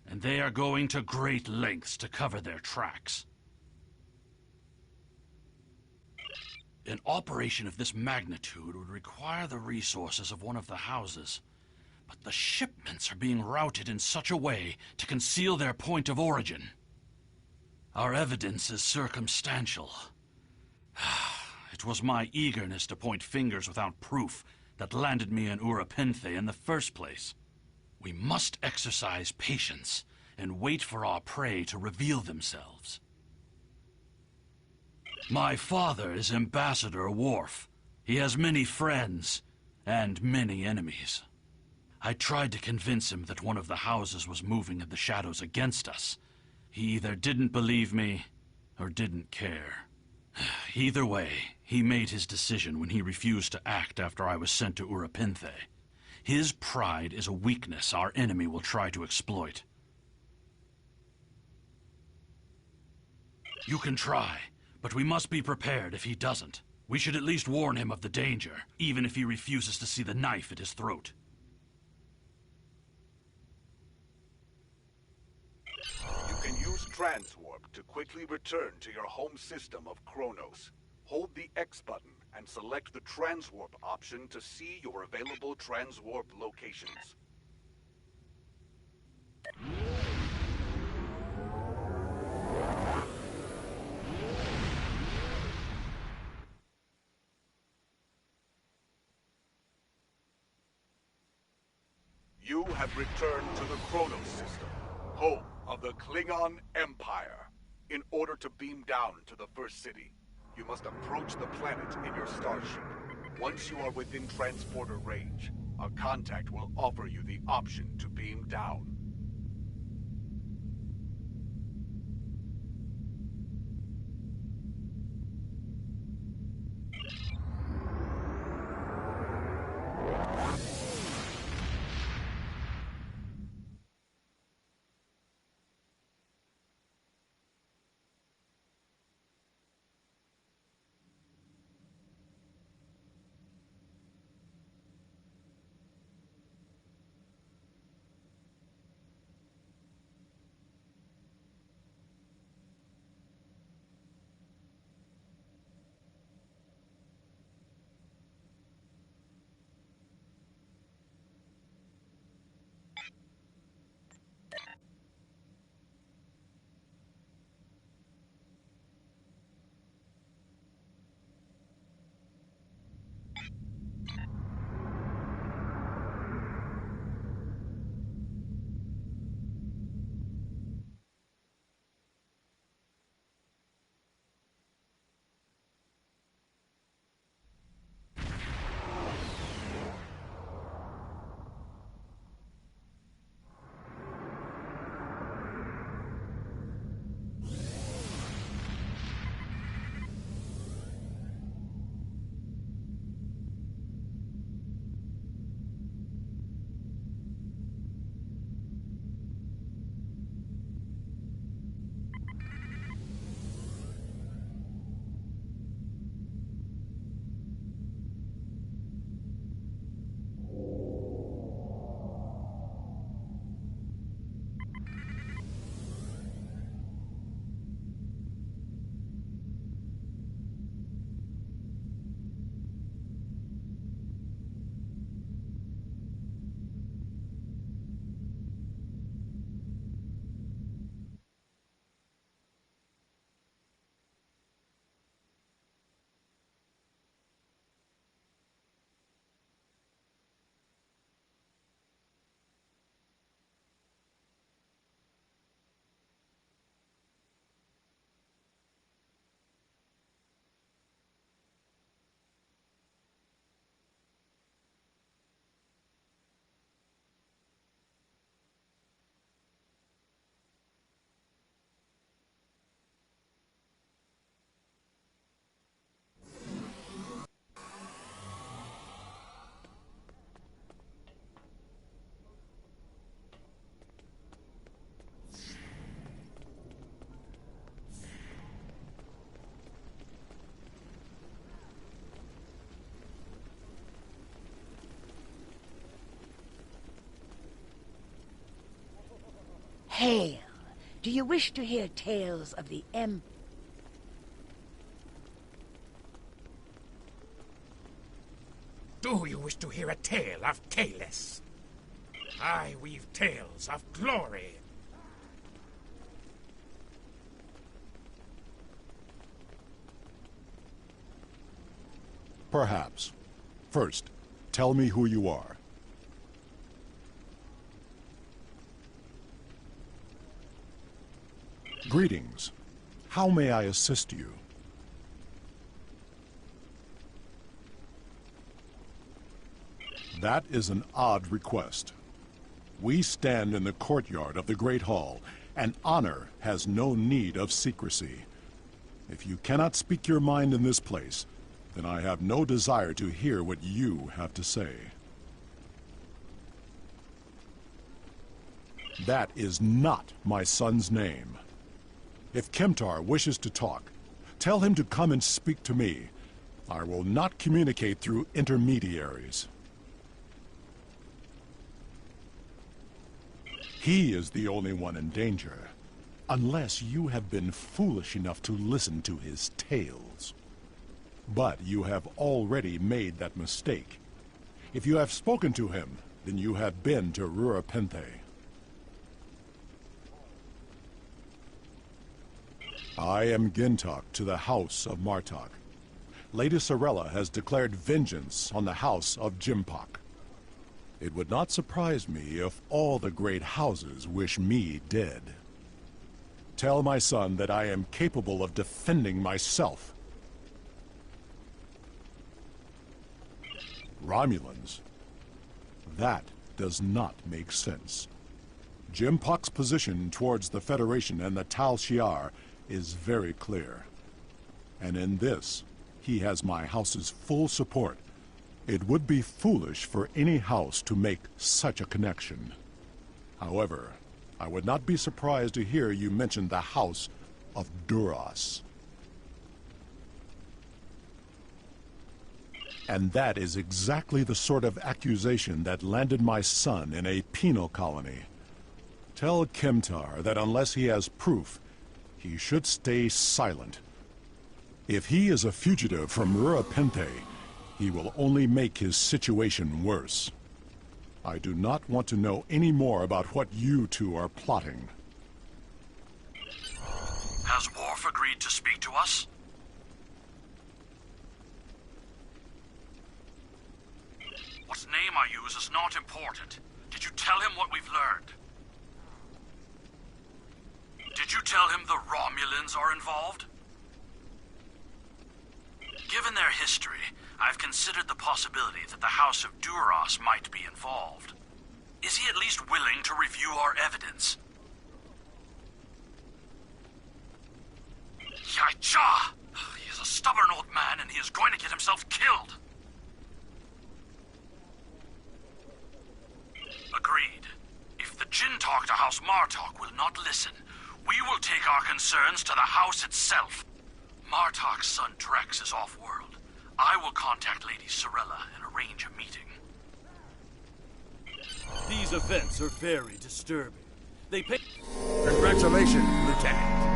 and they are going to great lengths to cover their tracks. An operation of this magnitude would require the resources of one of the houses, but the shipments are being routed in such a way to conceal their point of origin. Our evidence is circumstantial. It was my eagerness to point fingers without proof that landed me in Urapinthe in the first place. We must exercise patience and wait for our prey to reveal themselves. My father is Ambassador Worf. He has many friends and many enemies. I tried to convince him that one of the houses was moving in the shadows against us. He either didn't believe me or didn't care. Either way, he made his decision when he refused to act after I was sent to Urapinthe. His pride is a weakness our enemy will try to exploit. You can try, but we must be prepared if he doesn't. We should at least warn him of the danger, even if he refuses to see the knife at his throat. You can use Transwarp to quickly return to your home system of Kronos. Hold the X button and select the Transwarp option to see your available Transwarp locations. You have returned to the Kronos system, home of the Klingon Empire. In order to beam down to the first city, you must approach the planet in your starship. Once you are within transporter range, a contact will offer you the option to beam down. Hail! Do you wish to hear tales of the Do you wish to hear a tale of Kahless? I weave tales of glory. Perhaps. First, Tell me who you are. Greetings. How may I assist you? That is an odd request. We stand in the courtyard of the Great Hall, and honor has no need of secrecy. If you cannot speak your mind in this place, then I have no desire to hear what you have to say. That is not my son's name. If Kemtar wishes to talk, tell him to come and speak to me. I will not communicate through intermediaries. He is the only one in danger, unless you have been foolish enough to listen to his tales. But you have already made that mistake. If you have spoken to him, then you have been to Rura Penthe. I am Gintok to the House of Martok. Lady Sorella has declared vengeance on the House of Jimpok. It would not surprise me if all the great houses wish me dead. Tell my son that I am capable of defending myself. Romulans? That does not make sense. Jimpok's position towards the Federation and the Tal Shiar is very clear. And in this, he has my house's full support. It would be foolish for any house to make such a connection. However, I would not be surprised to hear you mention the House of Duras. And that is exactly the sort of accusation that landed my son in a penal colony. Tell Kemtar that unless he has proof, he should stay silent. If he is a fugitive from Rura Penthe, he will only make his situation worse. I do not want to know any more about what you two are plotting. Has Worf agreed to speak to us? What name I use is not important. Did you tell him what we've learned? Did you tell him the Romulans are involved? Given their history, I've considered the possibility that the House of Duras might be involved. Is he at least willing to review our evidence? Yaija! He is a stubborn old man and he is going to get himself killed. Agreed. If the Jintok to House Martok will not listen, we will take our concerns to the house itself. Martok's son Drex is off-world. I will contact Lady Sorella and arrange a meeting. These events are very disturbing. They pay... Congratulations, Lieutenant.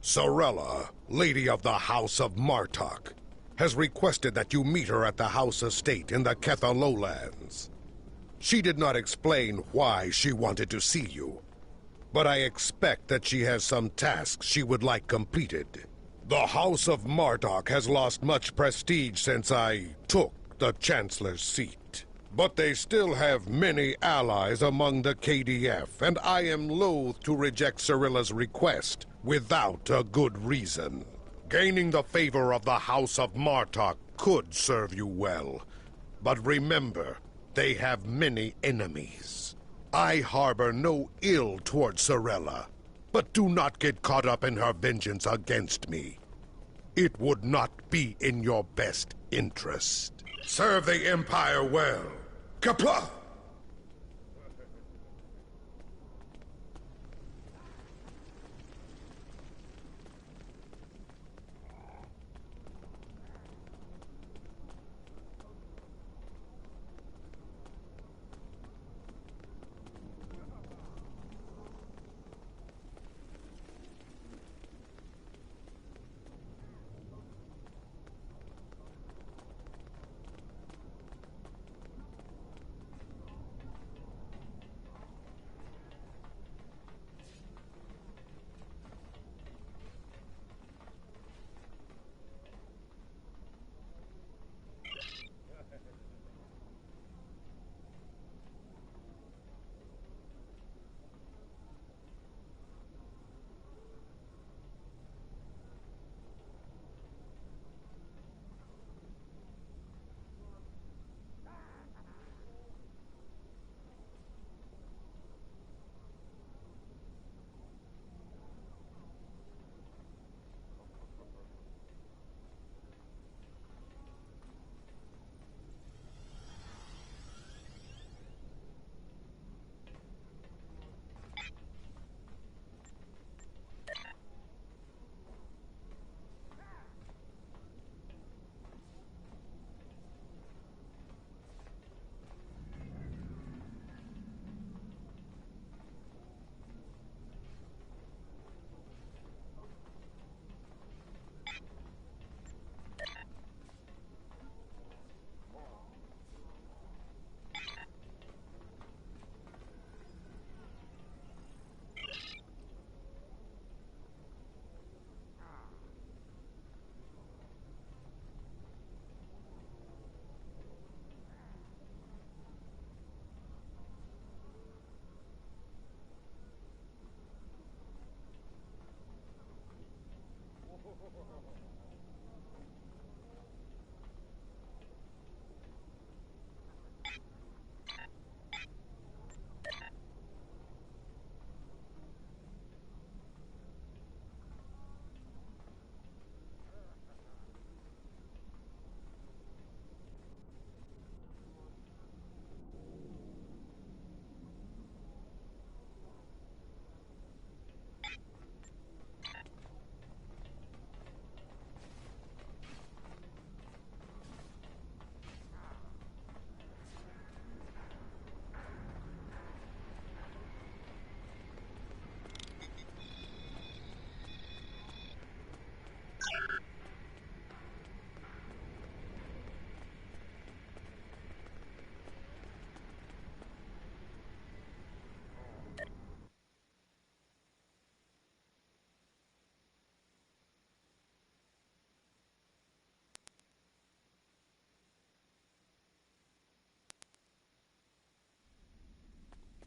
Sorella, Lady of the House of Martok, has requested that you meet her at the House Estate in the Ketha Lowlands. She did not explain why she wanted to see you, but I expect that she has some tasks she would like completed. The House of Martok has lost much prestige since I took the Chancellor's seat. But they still have many allies among the KDF, and I am loath to reject Sorella's request without a good reason. Gaining the favor of the House of Martok could serve you well, but remember, they have many enemies. I harbor no ill towards Sorella, but do not get caught up in her vengeance against me. It would not be in your best interest. Serve the Empire well. Kapla!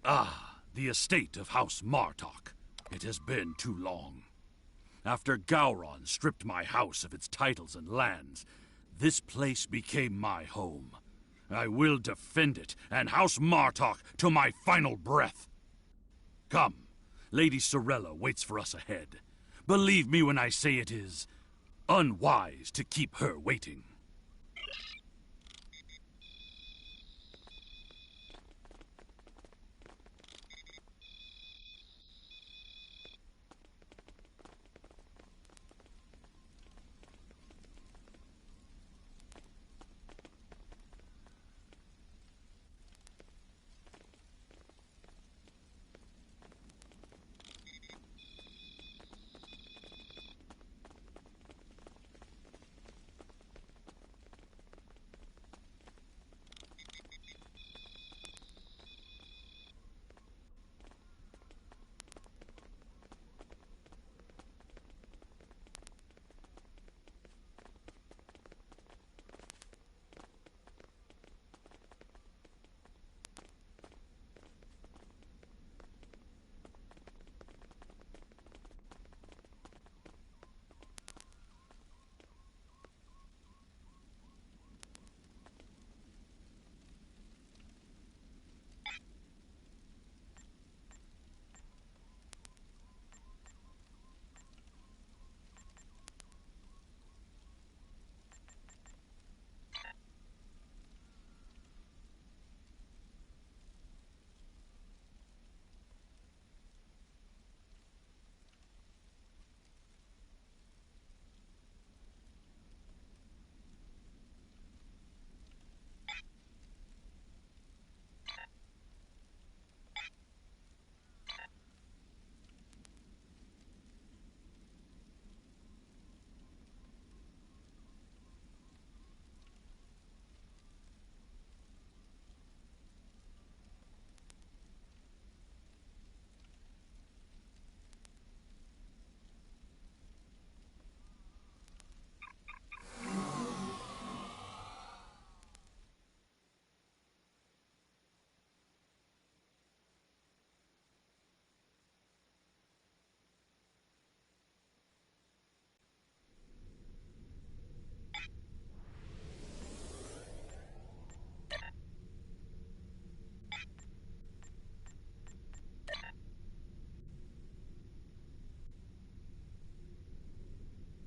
Ah, the estate of House Martok. It has been too long. After Gowron stripped my house of its titles and lands, this place became my home. I will defend it and House Martok to my final breath. Come, Lady Sorella waits for us ahead. Believe me when I say it is unwise to keep her waiting.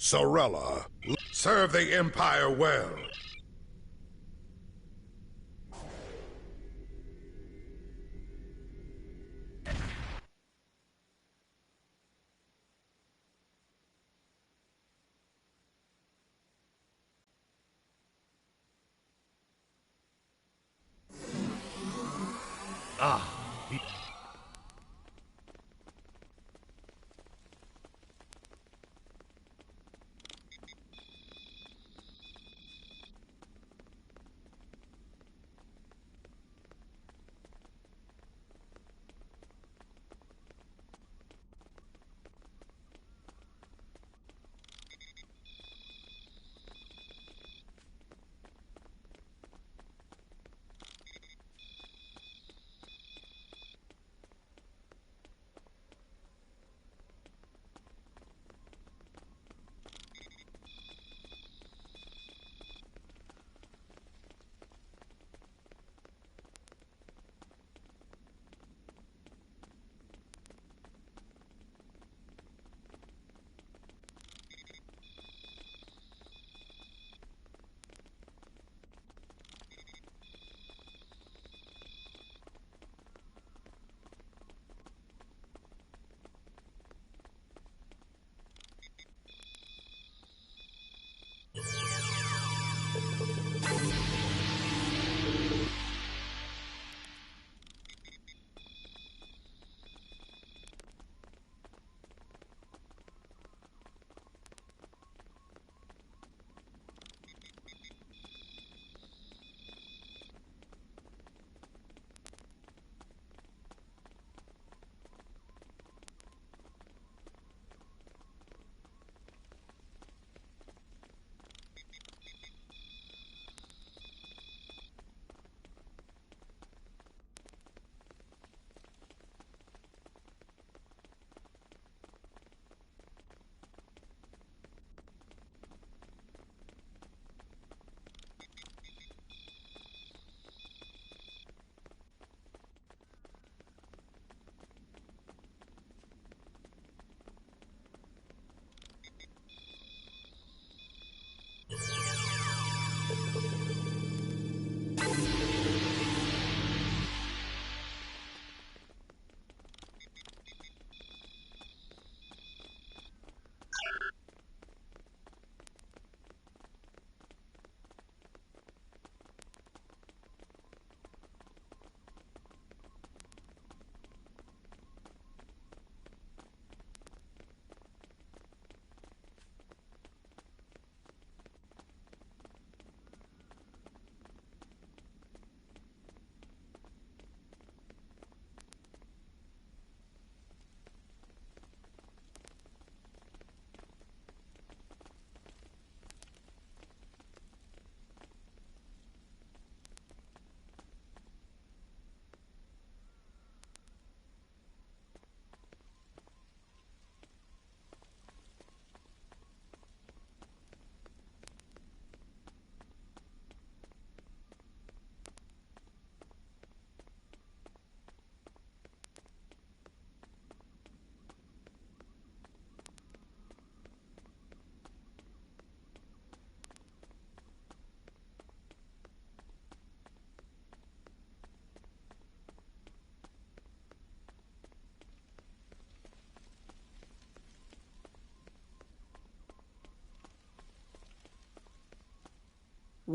Sorella, serve the Empire well.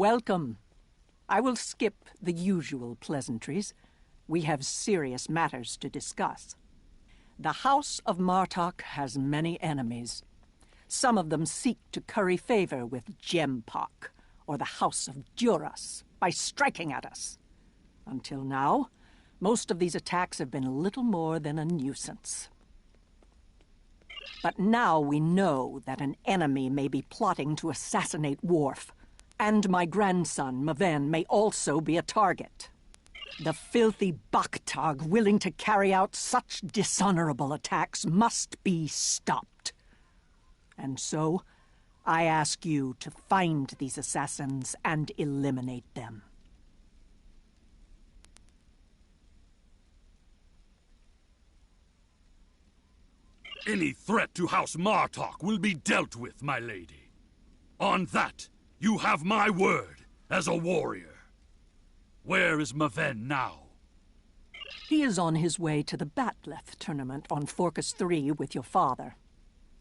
Welcome. I will skip the usual pleasantries. We have serious matters to discuss. The House of Martok has many enemies. Some of them seek to curry favor with Gempok, or the House of Duras, by striking at us. Until now, most of these attacks have been little more than a nuisance. But now we know that an enemy may be plotting to assassinate Worf, and my grandson, Maven, may also be a target. The filthy Baktag willing to carry out such dishonorable attacks must be stopped. And so, I ask you to find these assassins and eliminate them. Any threat to House Martok will be dealt with, my lady. On that, you have my word as a warrior. Where is Maven now? He is on his way to the Batleth tournament on Forcus 3 with your father.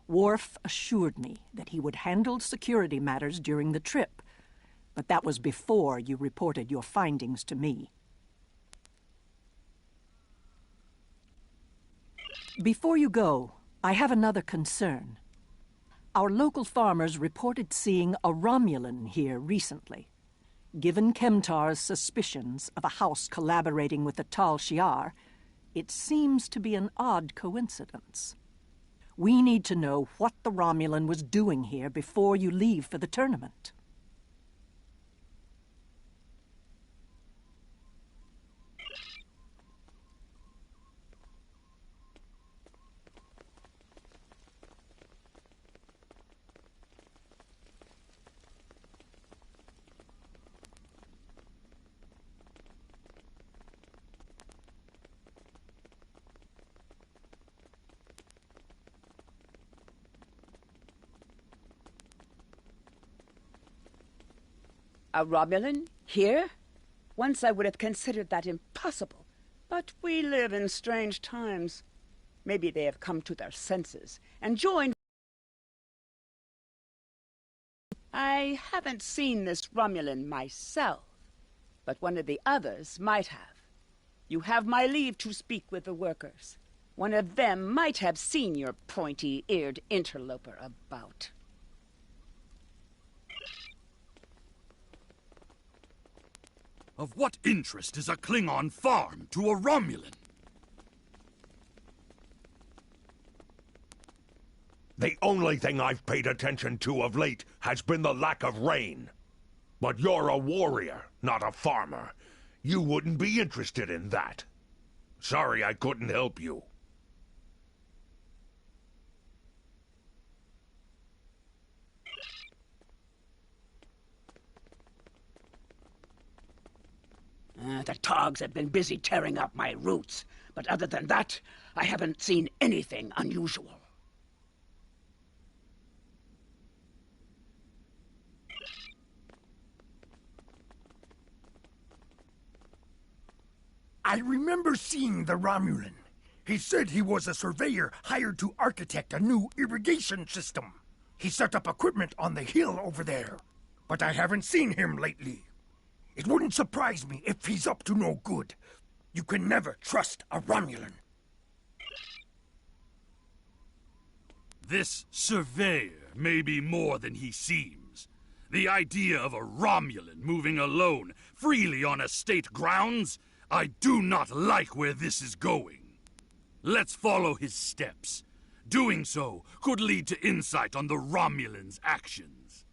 Worf assured me that he would handle security matters during the trip, but that was before you reported your findings to me. Before you go, I have another concern. Our local farmers reported seeing a Romulan here recently. Given Kemtar's suspicions of a house collaborating with the Tal Shiar, it seems to be an odd coincidence. We need to know what the Romulan was doing here before you leave for the tournament. A Romulan? Here? Once I would have considered that impossible. But we live in strange times. Maybe they have come to their senses and joined. I haven't seen this Romulan myself, but one of the others might have. You have my leave to speak with the workers. One of them might have seen your pointy-eared interloper about. Of what interest is a Klingon farm to a Romulan? The only thing I've paid attention to of late has been the lack of rain. But you're a warrior, not a farmer. You wouldn't be interested in that. Sorry I couldn't help you. The Togs have been busy tearing up my roots, but other than that, I haven't seen anything unusual. I remember seeing the Romulan. He said he was a surveyor hired to architect a new irrigation system. He set up equipment on the hill over there, but I haven't seen him lately. It wouldn't surprise me if he's up to no good. You can never trust a Romulan. This surveyor may be more than he seems. The idea of a Romulan moving alone, freely on estate grounds? I do not like where this is going. Let's follow his steps. Doing so could lead to insight on the Romulan's actions.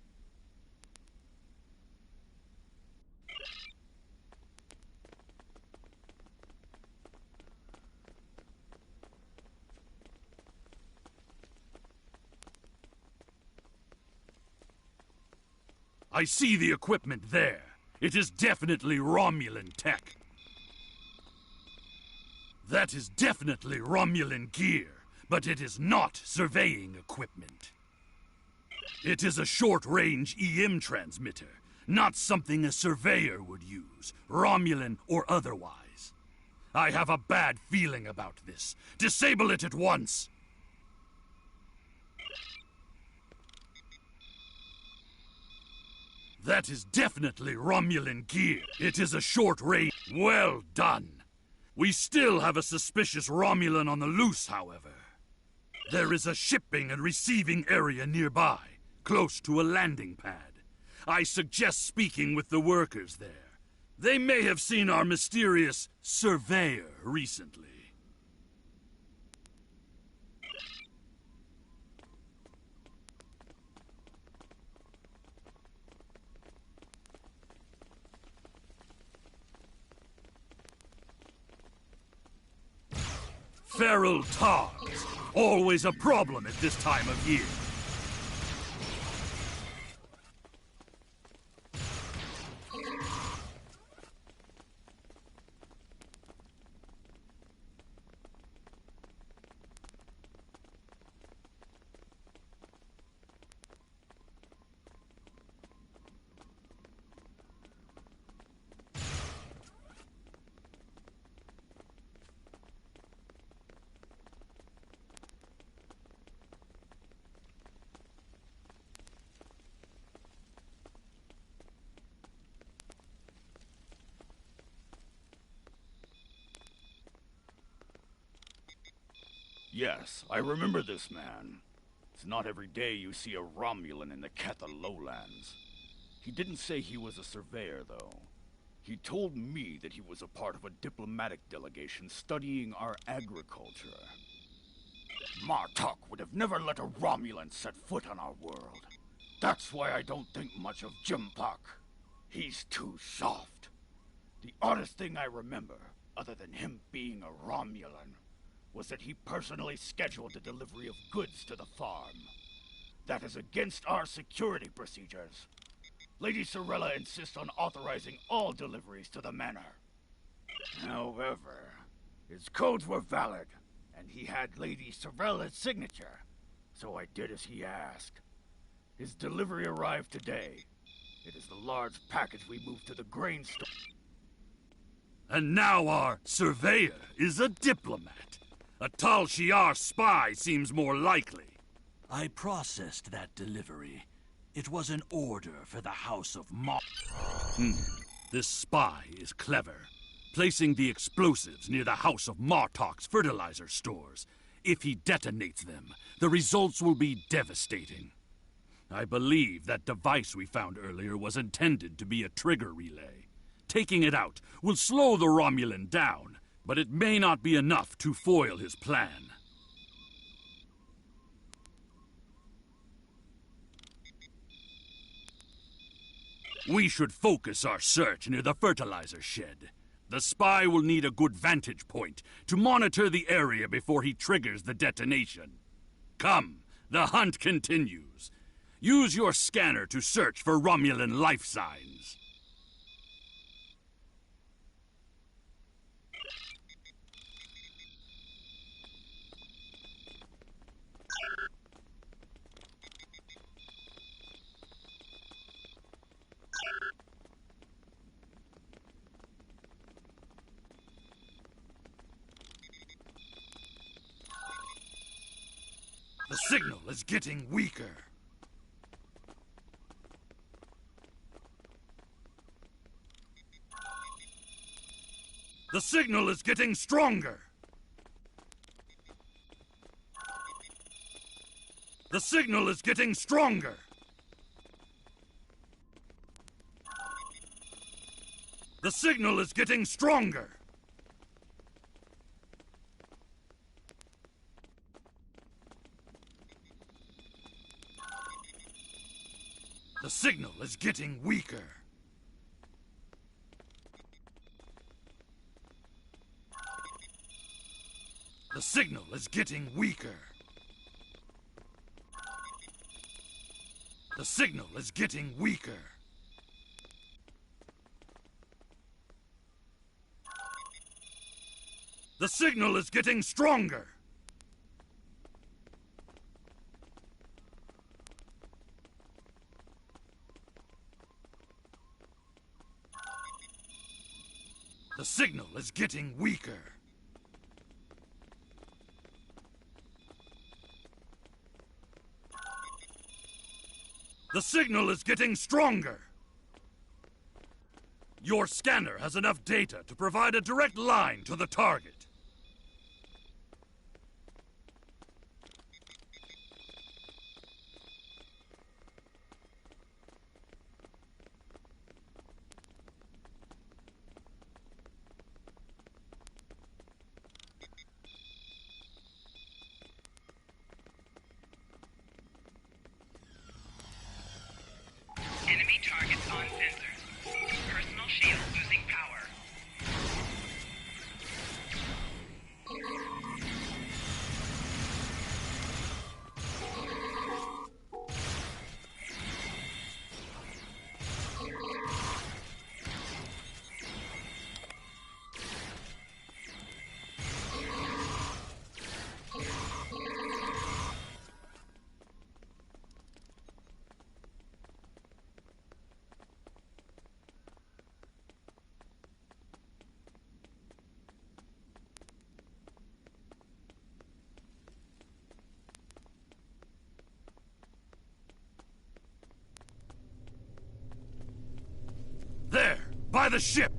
I see the equipment there. It is definitely Romulan tech. That is definitely Romulan gear, but it is not surveying equipment. It is a short-range EM transmitter, not something a surveyor would use, Romulan or otherwise. I have a bad feeling about this. Disable it at once! That is definitely Romulan gear. It is a short range. Well done. We still have a suspicious Romulan on the loose, however. There is a shipping and receiving area nearby, close to a landing pad. I suggest speaking with the workers there. They may have seen our mysterious surveyor recently. Feral Togs, always a problem at this time of year. Yes, I remember this man. It's not every day you see a Romulan in the Ketha lowlands. He didn't say he was a surveyor, though. He told me that he was a part of a diplomatic delegation studying our agriculture. Martok would have never let a Romulan set foot on our world. That's why I don't think much of Jimpak. He's too soft. The oddest thing I remember, other than him being a Romulan, was that he personally scheduled the delivery of goods to the farm. That is against our security procedures. Lady Sorella insists on authorizing all deliveries to the manor. However, his codes were valid, and he had Lady Sorella's signature, so I did as he asked. His delivery arrived today. It is the large package we moved to the grain store. And now our surveyor is a diplomat. A Tal Shiar spy seems more likely. I processed that delivery. It was an order for the House of This spy is clever. Placing the explosives near the House of Martok's fertilizer stores. If he detonates them, the results will be devastating. I believe that device we found earlier was intended to be a trigger relay. Taking it out will slow the Romulan down, but it may not be enough to foil his plan. We should focus our search near the fertilizer shed. The spy will need a good vantage point to monitor the area before he triggers the detonation. Come, the hunt continues. Use your scanner to search for Romulan life signs. The signal is getting weaker. The signal is getting stronger. The signal is getting stronger. The signal is getting stronger. The signal is getting weaker. The signal is getting weaker. The signal is getting weaker. The signal is getting stronger. The signal is getting weaker. The signal is getting stronger. Your scanner has enough data to provide a direct line to the target. Enemy targets on sensors. Personal shield losing power. There, by the ship!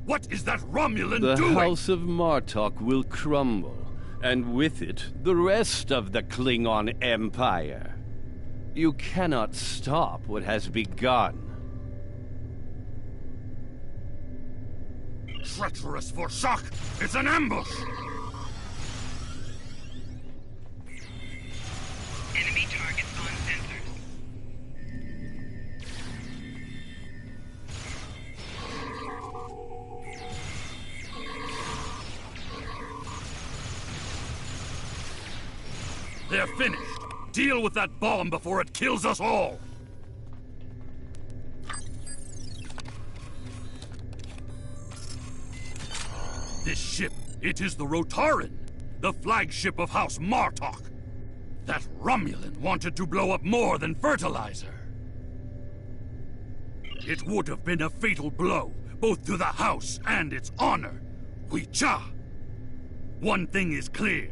What is that Romulan The doing? House of Martok will crumble and with it, the rest of the Klingon Empire. You cannot stop what has begun. Treacherous Forsok! It's an ambush! Enemy targets on sensors. They're finished. Deal with that bomb before it kills us all! This ship, it is the Rotaran, the flagship of House Martok. That Romulan wanted to blow up more than fertilizer. It would have been a fatal blow, both to the House and its honor. Huicha! One thing is clear.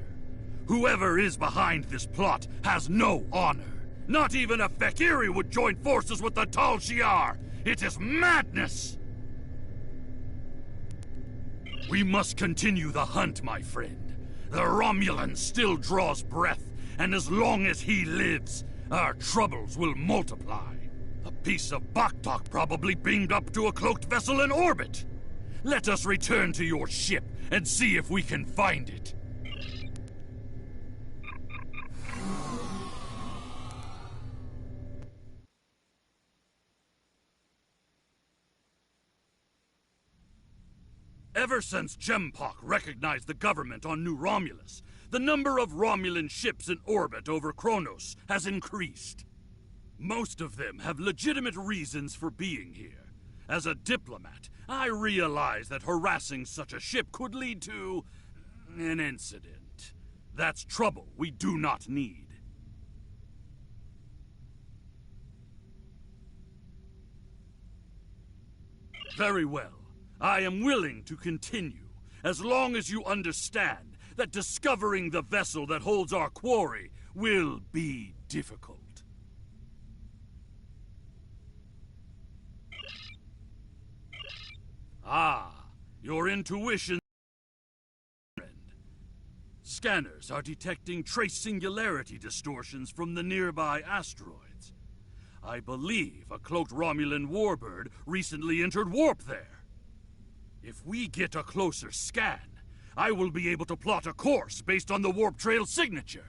Whoever is behind this plot has no honor. Not even a Fekiri would join forces with the Tal Shiar. It is madness! We must continue the hunt, my friend. The Romulan still draws breath, and as long as he lives, our troubles will multiply. A piece of Baktok probably beamed up to a cloaked vessel in orbit. Let us return to your ship and see if we can find it. Ever since Jempok recognized the government on New Romulus, the number of Romulan ships in orbit over Kronos has increased. Most of them have legitimate reasons for being here. As a diplomat, I realize that harassing such a ship could lead to an incident. That's trouble we do not need. Very well. I am willing to continue, as long as you understand that discovering the vessel that holds our quarry will be difficult. Ah, your intuition. Scanners are detecting trace singularity distortions from the nearby asteroids. I believe a cloaked Romulan warbird recently entered warp there. If we get a closer scan, I will be able to plot a course based on the warp trail signature.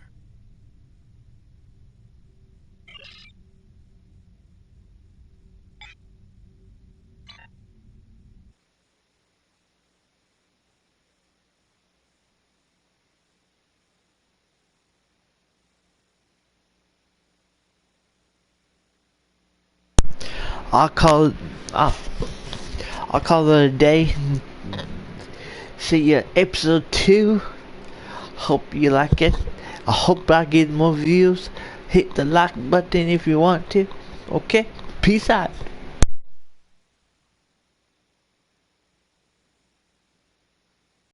I'll call it a day. See you episode 2. Hope you like it. I hope I get more views. Hit the like button if you want to. Okay? Peace out.